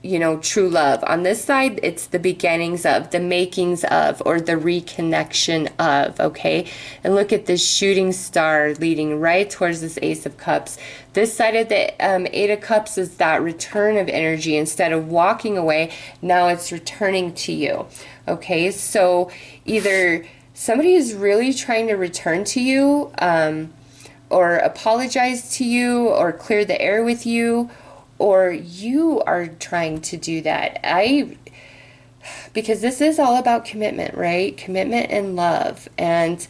you know, true love. On this side, it's the beginnings of, the makings of, or the reconnection of, okay? And look at this shooting star leading right towards this Ace of Cups. This side of the Eight of Cups is that return of energy. Instead of walking away, now it's returning to you, okay? So either somebody is really trying to return to you, or apologize to you, or clear the air with you, or you are trying to do that. Because this is all about commitment, right? Commitment and love. And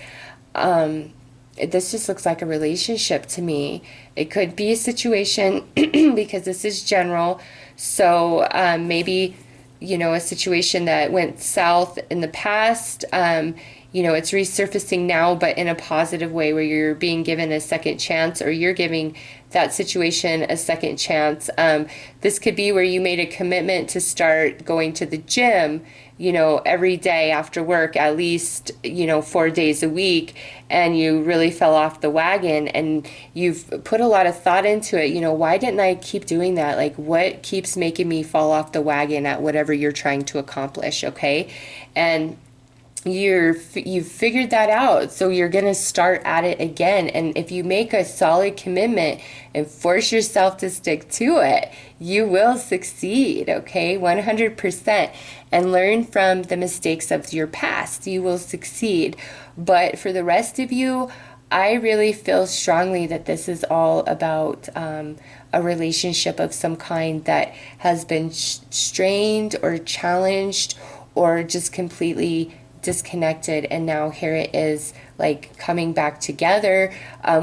this just looks like a relationship to me. It could be a situation because this is general. So maybe, you know, a situation that went south in the past, you know, it's resurfacing now, but in a positive way, where you're being given a second chance, or you're giving that situation a second chance. This could be where you made a commitment to start going to the gym, you know, every day after work, at least, you know, 4 days a week, and you really fell off the wagon, and you've put a lot of thought into it. You know, why didn't I keep doing that? Like, what keeps making me fall off the wagon at whatever you're trying to accomplish, okay? And you've figured that out, so you're going to start at it again. And if you make a solid commitment and force yourself to stick to it, you will succeed, okay? 100%. And learn from the mistakes of your past, you will succeed. But for the rest of you, I really feel strongly that this is all about a relationship of some kind that has been strained or challenged, or just completely disconnected, and now here it is, like, coming back together,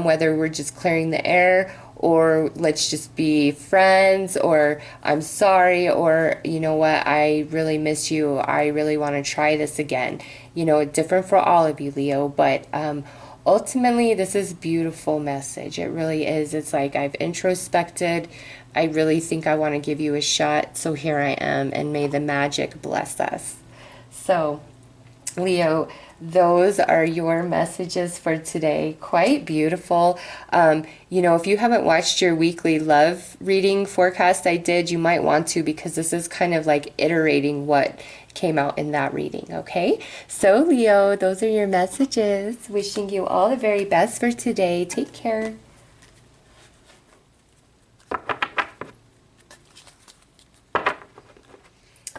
whether we're just clearing the air, or let's just be friends, or I'm sorry, or you know what, I really miss you, I really want to try this again. You know, different for all of you, Leo, but ultimately this is a beautiful message. It really is. It's like, I've introspected, I really think I want to give you a shot, so here I am, and may the magic bless us. So Leo, those are your messages for today. Quite beautiful. You know, if you haven't watched your weekly love reading forecast I did, you might want to, because this is kind of like iterating what came out in that reading, okay? So Leo, those are your messages. Wishing you all the very best for today. Take care.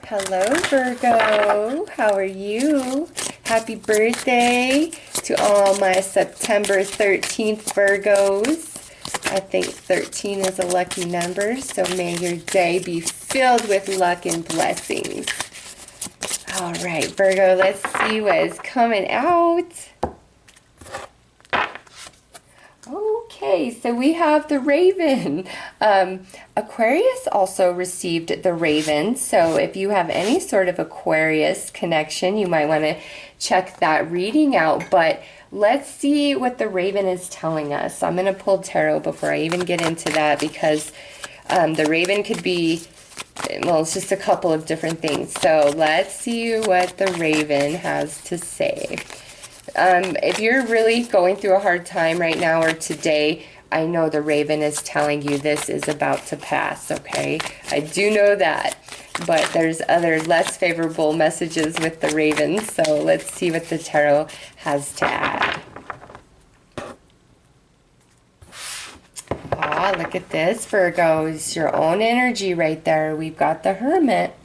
Hello, Virgo. How are you? Happy birthday to all my September 13th Virgos. I think 13 is a lucky number, so may your day be filled with luck and blessings. All right, Virgo, let's see what is coming out. Okay, so we have the Raven. Aquarius also received the Raven, so if you have any sort of Aquarius connection, you might want to check that reading out. But let's see what the Raven is telling us. I'm going to pull tarot before I even get into that, because the Raven could be, well, it's just a couple of different things. So let's see what the Raven has to say. If you're really going through a hard time right now, or today, I know the Raven is telling you this is about to pass, okay? I do know that, but there's other less favorable messages with the Raven, so let's see what the tarot has to add. Ah, look at this, Virgos, your own energy right there. We've got the Hermit.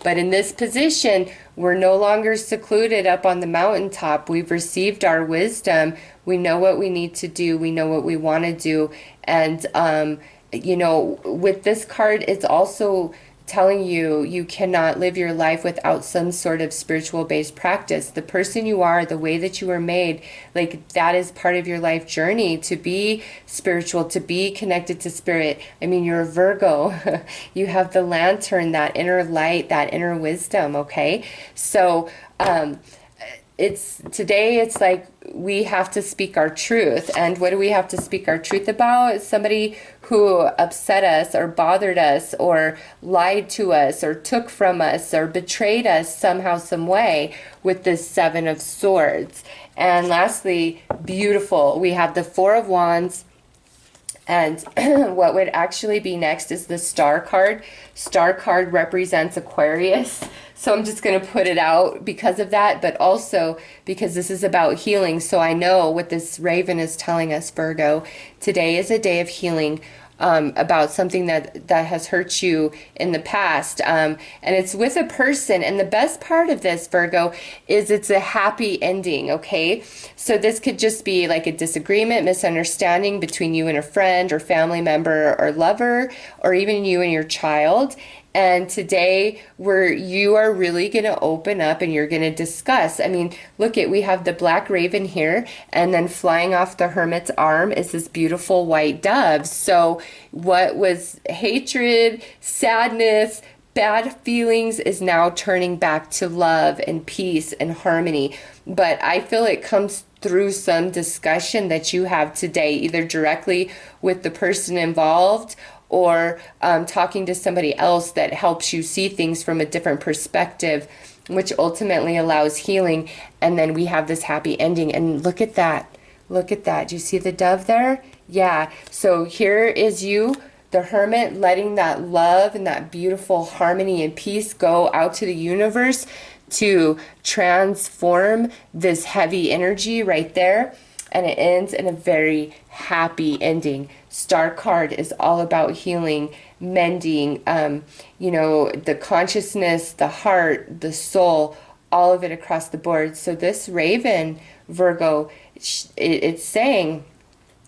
But in this position, we're no longer secluded up on the mountaintop. We've received our wisdom. We know what we need to do. We know what we want to do. And, you know, with this card, it's also telling you you cannot live your life without some sort of spiritual based practice. The person you are, the way that you were made, like, that is part of your life journey, to be spiritual, to be connected to spirit. I mean, you're a Virgo. You have the lantern, that inner light, that inner wisdom, okay? So it's like we have to speak our truth. And what do we have to speak our truth about? Somebody who upset us or bothered us or lied to us or took from us or betrayed us somehow, some way, with this Seven of Swords. And lastly, beautiful, we have the Four of Wands. And what would actually be next is the Star card. Star card represents Aquarius. So I'm just going to put it out because of that, but also because this is about healing. So I know what this Raven is telling us, Virgo. Today is a day of healing. About something that has hurt you in the past. And it's with a person. And the best part of this, Virgo, is it's a happy ending, okay? So this could just be like a disagreement, misunderstanding between you and a friend or family member or lover, or even you and your child. And today you are really going to open up and you're going to discuss. I mean, look we have the black raven here, and then flying off the hermit's arm is this beautiful white dove. So what was hatred, sadness, bad feelings is now turning back to love and peace and harmony. But I feel it comes through some discussion that you have today, either directly with the person involved or talking to somebody else that helps you see things from a different perspective, which ultimately allows healing. And then we have this happy ending. And look at that. Look at that. Do you see the dove there? Yeah. So here is you, the hermit, letting that love and that beautiful harmony and peace go out to the universe to transform this heavy energy right there. And it ends in a very happy ending. Star card is all about healing, mending, you know, the consciousness, the heart, the soul, all of it across the board. So this Raven, Virgo, it's saying,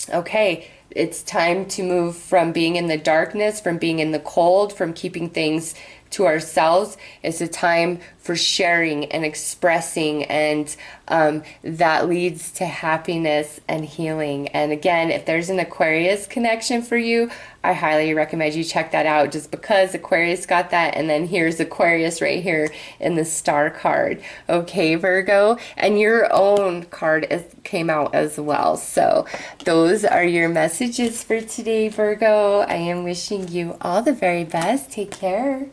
okay, it's time to move from being in the darkness, from being in the cold, from keeping things to ourselves. It's a time for sharing and expressing, and that leads to happiness and healing. And again, if there's an Aquarius connection for you, I highly recommend you check that out, just because Aquarius got that. And then here's Aquarius right here in the Star card. Okay, Virgo, and your own card came out as well. So those are your messages for today, Virgo. I am wishing you all the very best. Take care.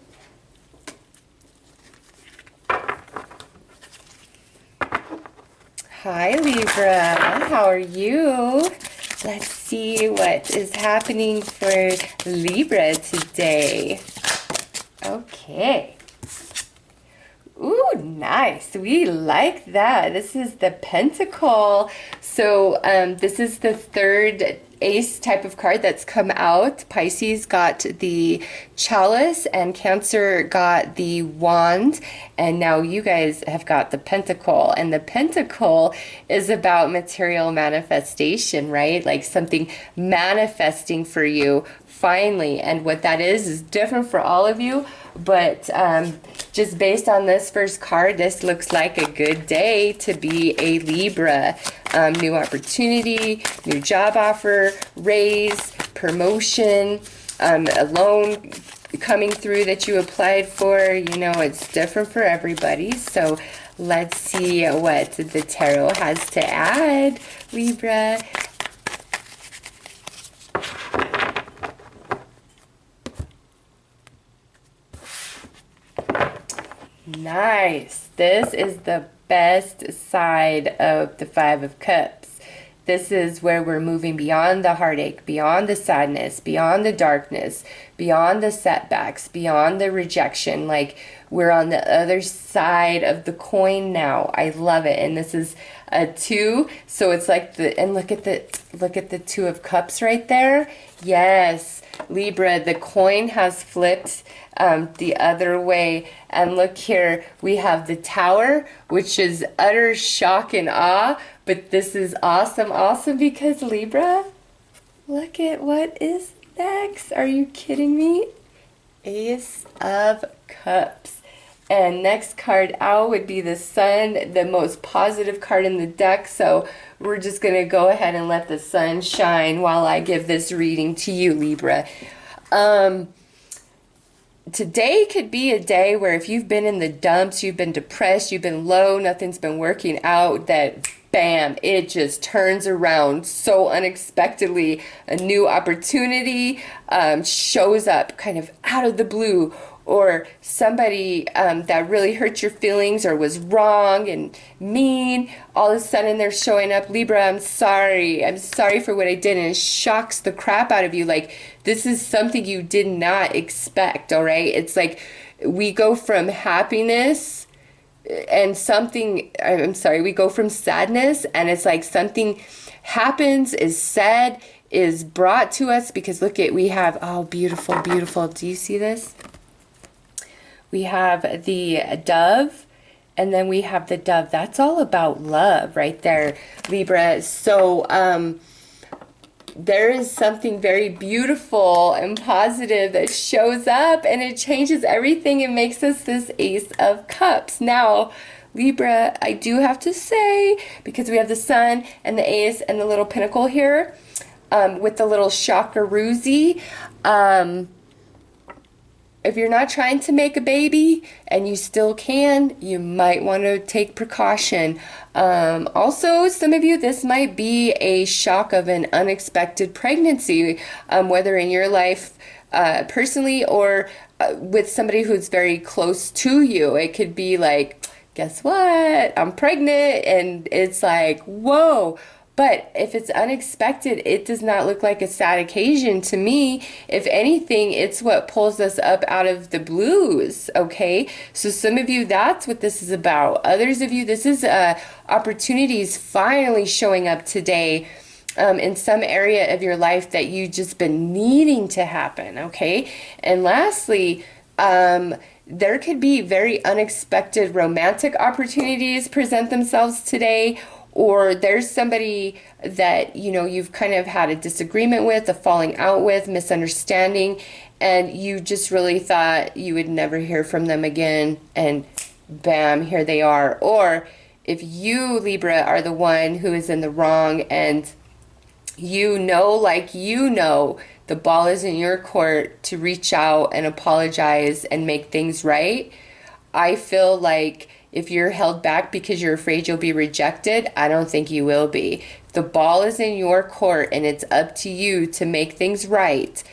Hi, Libra. How are you? Let's see what is happening for Libra today. Okay. Ooh, nice. We like that. This is the Pentacle. So this is the third ace type of card that's come out. Pisces got the chalice and Cancer got the wand, and now you guys have got the Pentacle. And the Pentacle is about material manifestation, right? Like something manifesting for you finally. And what that is different for all of you, but just based on this first card, this looks like a good day to be a Libra. New opportunity, new job offer, raise, promotion, a loan coming through that you applied for. You know, it's different for everybody. So let's see what the tarot has to add, Libra. Nice. This is the best side of the Five of Cups. This is where we're moving beyond the heartache, beyond the sadness, beyond the darkness, beyond the setbacks, beyond the rejection. Like, we're on the other side of the coin now. I love it. And this is a 2, so it's like and look at the 2 of Cups right there. Yes, Libra, the coin has flipped the other way. And look here, we have the Tower, which is utter shock and awe. But this is awesome because Libra, look at what is next. Are you kidding me? Ace of Cups. And next card out would be the Sun, the most positive card in the deck. So we're just going to go ahead and let the sun shine while I give this reading to you, Libra. today could be a day where if you've been in the dumps, you've been depressed, you've been low, nothing's been working out, that bam, it just turns around so unexpectedly. A new opportunity shows up kind of out of the blue, or somebody that really hurt your feelings or was wrong and mean, all of a sudden they're showing up. Libra, I'm sorry for what I did, and it shocks the crap out of you. Like, this is something you did not expect. All right, it's like we go from happiness and something, I'm sorry, we go from sadness, and it's like something happens, is said, is brought to us, because look at, we have, oh, beautiful, beautiful, do you see this? We have the dove, and then we have the dove. That's all about love right there, Libra. So there is something very beautiful and positive that shows up, and it changes everything. It makes us this Ace of Cups. Now, Libra, I do have to say, because we have the Sun and the Ace and the little Pentacle here, with the little Chakaroozy, if you're not trying to make a baby and you still can, you might want to take precaution. Also, some of you, this might be a shock of an unexpected pregnancy, whether in your life personally or with somebody who's very close to you. It could be like, guess what? I'm pregnant, and it's like, whoa. But if it's unexpected, it does not look like a sad occasion to me. If anything, it's what pulls us up out of the blues, okay? So some of you, that's what this is about. Others of you, this is opportunities finally showing up today in some area of your life that you've just been needing to happen, okay? And lastly, there could be very unexpected romantic opportunities present themselves today, or there's somebody that, you know, you've kind of had a disagreement with, a falling out with, misunderstanding, and you just really thought you would never hear from them again, and bam, here they are. Or if you, Libra, are the one who is in the wrong, and you know, like, you know, the ball is in your court to reach out and apologize and make things right. I feel like if you're held back because you're afraid you'll be rejected, I don't think you will be. The ball is in your court and it's up to you to make things right.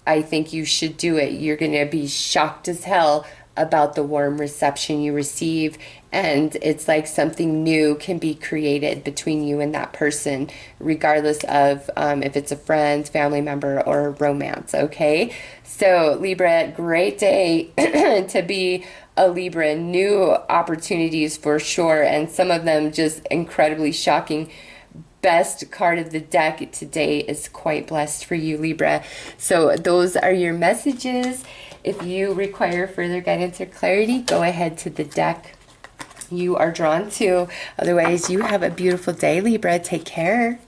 I think you should do it. You're going to be shocked as hell about the warm reception you receive, and it's like something new can be created between you and that person, regardless of if it's a friend, family member, or romance, okay? So Libra, great day to be a Libra. New opportunities for sure, and some of them just incredibly shocking. Best card of the deck today is quite blessed for you, Libra. So those are your messages. If you require further guidance or clarity, go ahead to the deck you are drawn to. Otherwise, you have a beautiful day, Libra. Take care.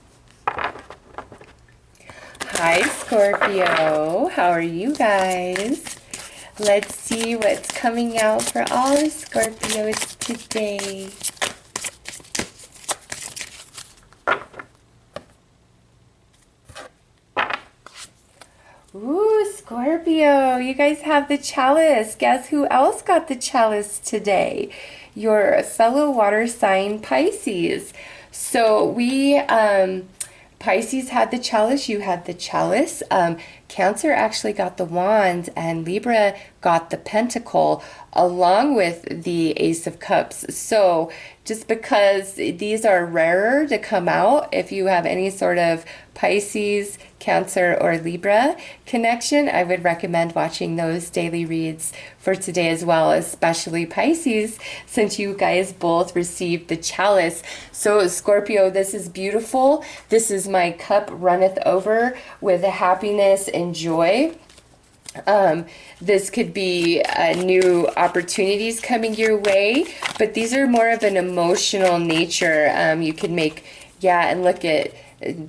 Hi, Scorpio. How are you guys? Let's see what's coming out for all the Scorpios today. Ooh, Scorpio, you guys have the chalice. Guess who else got the chalice today? Your fellow water sign Pisces. So we, Pisces had the chalice, you had the chalice. Cancer actually got the wand, and Libra got the pentacle along with the Ace of Cups. So just because these are rarer to come out, if you have any sort of Pisces, Cancer, or Libra connection, I would recommend watching those daily reads for today as well, especially Pisces, since you guys both received the chalice. So Scorpio, this is beautiful. This is my cup runneth over with happiness and joy. This could be new opportunities coming your way, but these are more of an emotional nature. You can make, yeah, and look at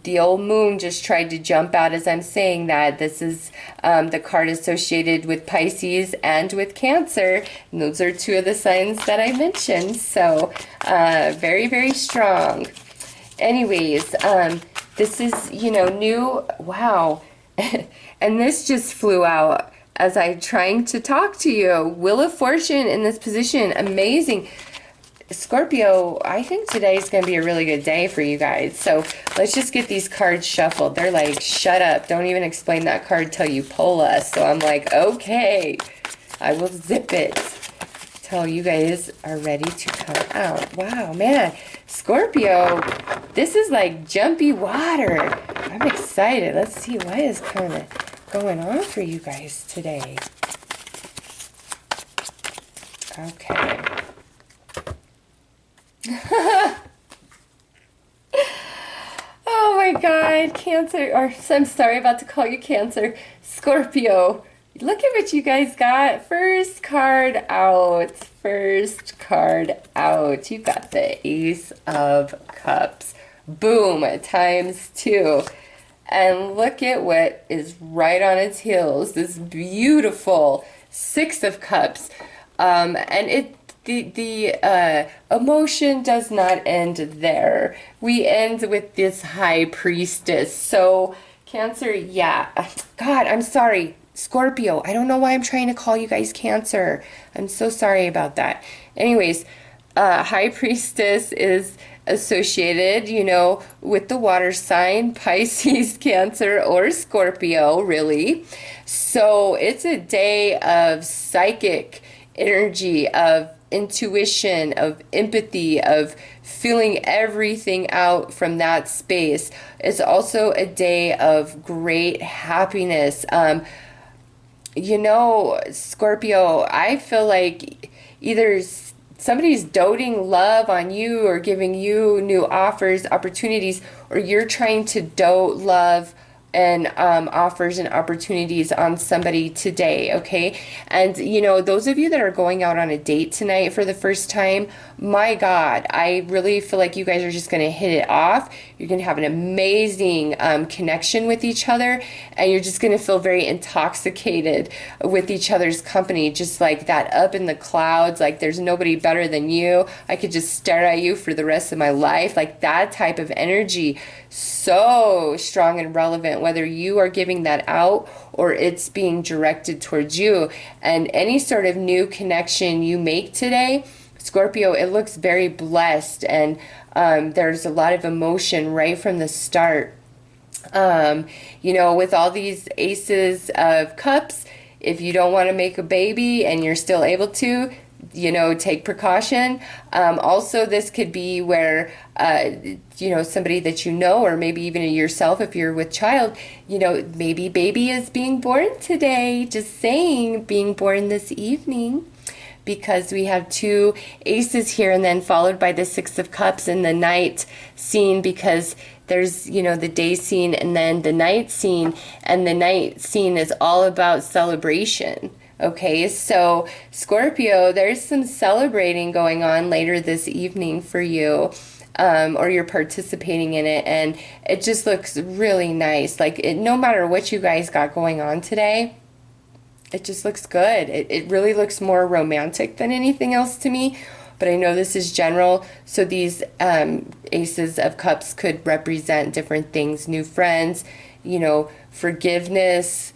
the old moon just tried to jump out as I'm saying that. This is the card associated with Pisces and with Cancer. And those are two of the signs that I mentioned. So very, very strong. Anyways, this is, you know, new. Wow. And this just flew out. as I'm trying to talk to you. Wheel of Fortune in this position. Amazing. Scorpio, I think today is going to be a really good day for you guys. So let's just get these cards shuffled. They're like, shut up. Don't even explain that card till you pull us. So I'm like, okay, I will zip it till you guys are ready to come out. Wow, man. Scorpio, this is like jumpy water. I'm excited. Let's see what is kind of going on for you guys today. Okay. Oh my God, Cancer, or I'm sorry, about to call you Cancer. Scorpio, look at what you guys got. First card out. First card out. You got the Ace of Cups. Boom, ×2. And look at what is right on its heels. This beautiful Six of Cups. And the emotion does not end there. We end with this High Priestess. So Cancer, yeah. God, I'm sorry. Scorpio, I don't know why I'm trying to call you guys Cancer. I'm so sorry about that. Anyways, High Priestess is associated, you know, with the water sign, Pisces, Cancer, or Scorpio, really. So it's a day of psychic energy, of intuition, of empathy, of feeling everything out from that space. It's also a day of great happiness. You know, Scorpio, I feel like either somebody's doting love on you or giving you new offers, opportunities, or you're trying to dote love and offers and opportunities on somebody today, okay? And, you know, those of you that are going out on a date tonight for the first time, my God, I really feel like you guys are just going to hit it off. You're going to have an amazing connection with each other, and you're just going to feel very intoxicated with each other's company, just like that up in the clouds, like there's nobody better than you. I could just stare at you for the rest of my life, like that type of energy. So strong and relevant, whether you are giving that out or it's being directed towards you. And any sort of new connection you make today, Scorpio, it looks very blessed, and there's a lot of emotion right from the start. You know, with all these Aces of Cups, if you don't want to make a baby and you're still able to, you know, take precaution. Also, this could be where, you know, somebody that you know, or maybe even yourself, if you're with child, you know, maybe baby is being born today. Just saying, being born this evening. Because we have two aces here, and then followed by the Six of Cups in the night scene, because there's, you know, the day scene and then the night scene, and the night scene is all about celebration. Okay, so Scorpio, there's some celebrating going on later this evening for you, or you're participating in it, and it just looks really nice. Like, no matter what you guys got going on today, it just looks good. It really looks more romantic than anything else to me, but I know this is general. So these Aces of Cups could represent different things: new friends, you know, forgiveness,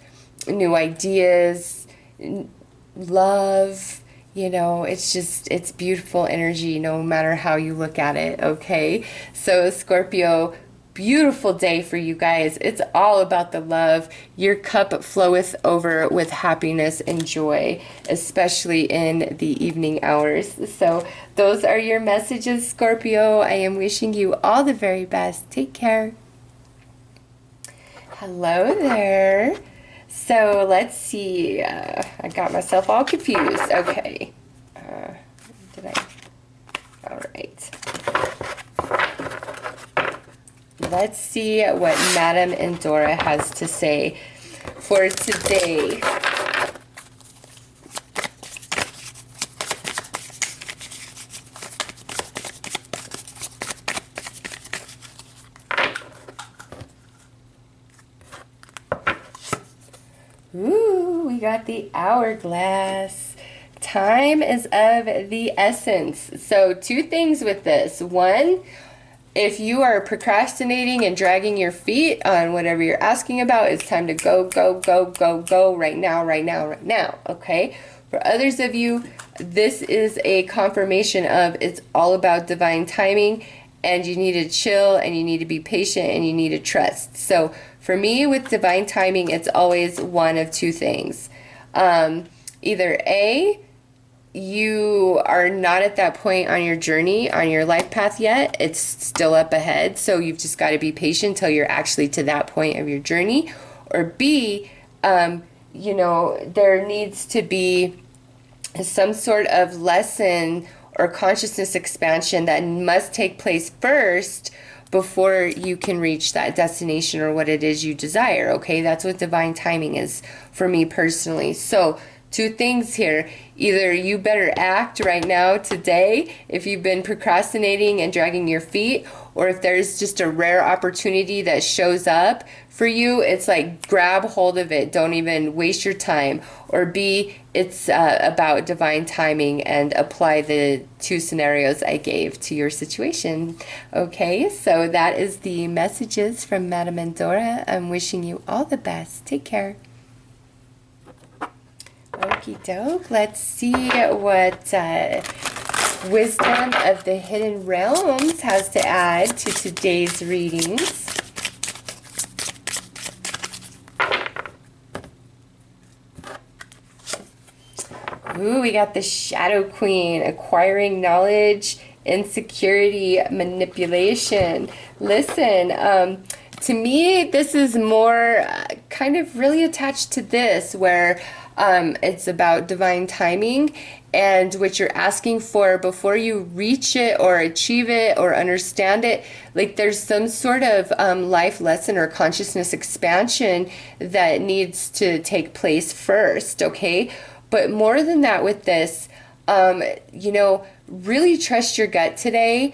new ideas, love. You know, it's just, it's beautiful energy no matter how you look at it, okay? So Scorpio, beautiful day for you guys. It's all about the love. Your cup floweth over with happiness and joy, especially in the evening hours. So those are your messages, Scorpio. I am wishing you all the very best. Take care. Hello there. So let's see. I got myself all confused. Okay. All right. Let's see what Madame Endora has to say for today. Ooh, we got the hourglass. Time is of the essence. So two things with this. One, if you are procrastinating and dragging your feet on whatever you're asking about, it's time to go, go, go, go, go right now, right now, right now, okay? For others of you, this is a confirmation of it's all about divine timing, and you need to chill, and you need to be patient, and you need to trust. So for me, with divine timing, it's always one of two things. Either A, you are not at that point on your journey, on your life path yet. It's still up ahead, so you've just got to be patient until you're actually to that point of your journey. Or B, you know, there needs to be some sort of lesson or consciousness expansion that must take place first before you can reach that destination or what it is you desire, okay? That's what divine timing is for me personally. So two things here. Either you better act right now today if you've been procrastinating and dragging your feet, or if there's just a rare opportunity that shows up for you, it's like grab hold of it. Don't even waste your time. Or B, it's about divine timing, and apply the two scenarios I gave to your situation. Okay, so that is the messages from Madame Endora. I'm wishing you all the best. Take care. Okie doke. Let's see what Wisdom of the Hidden Realms has to add to today's readings. Ooh, we got the Shadow Queen, acquiring knowledge, insecurity, manipulation. Listen, to me, this is more kind of really attached to this, where it's about divine timing, and what you're asking for before you reach it or achieve it or understand it. Like there's some sort of life lesson or consciousness expansion that needs to take place first, okay? But more than that with this, you know, really trust your gut today.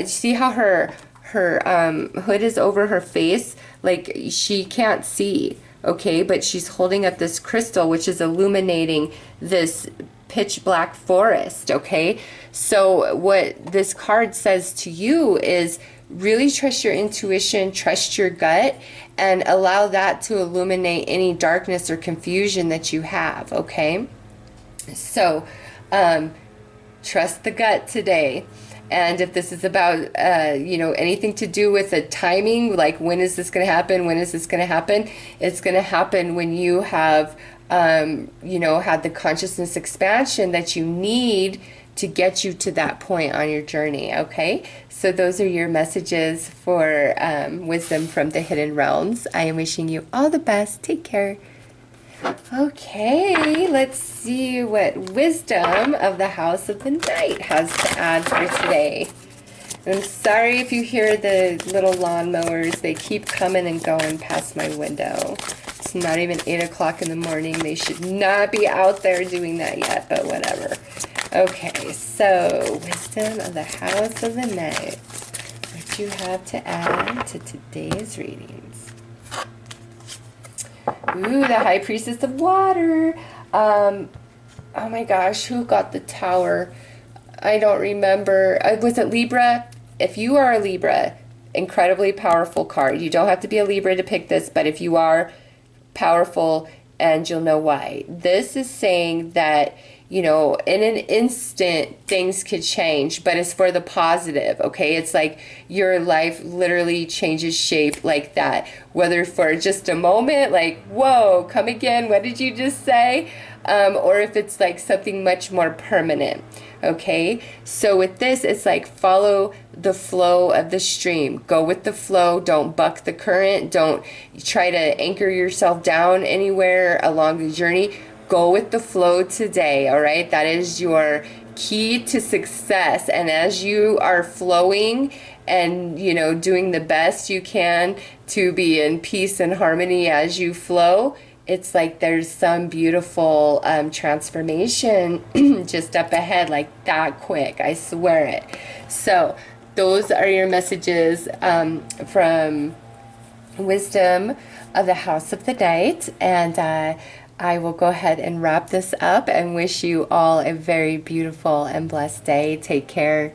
See how her hood is over her face? Like she can't see. Okay, but she's holding up this crystal, which is illuminating this pitch black forest, okay? So what this card says to you is really trust your intuition, trust your gut, and allow that to illuminate any darkness or confusion that you have, okay? So trust the gut today. And if this is about, you know, anything to do with the timing, like when is this going to happen? When is this going to happen? It's going to happen when you have, you know, had the consciousness expansion that you need to get you to that point on your journey, okay? So those are your messages for Wisdom from the Hidden Realms. I am wishing you all the best. Take care. Okay, let's see what Wisdom of the House of the Night has to add for today. I'm sorry if you hear the little lawnmowers. They keep coming and going past my window. It's not even 8 o'clock in the morning. They should not be out there doing that yet, but whatever. Okay, so Wisdom of the House of the Night. What do you have to add to today's readings? Ooh, the High Priestess of Water. Oh my gosh, who got the Tower? I don't remember. Was it Libra? If you are a Libra, incredibly powerful card. You don't have to be a Libra to pick this, but if you are, powerful, and you'll know why. This is saying that, you know, in an instant, things could change, but it's for the positive, okay? It's like your life literally changes shape like that, whether for just a moment, like, whoa, come again, what did you just say? Or if it's like something much more permanent, okay? So with this, it's like follow the flow of the stream. Go with the flow. Don't buck the current. Don't try to anchor yourself down anywhere along the journey. Go with the flow today, all right? That is your key to success. And as you are flowing and, you know, doing the best you can to be in peace and harmony as you flow, it's like there's some beautiful transformation just up ahead, like that quick. I swear it. So those are your messages from Wisdom of the House of the Night. And I will go ahead and wrap this up and wish you all a very beautiful and blessed day. Take care.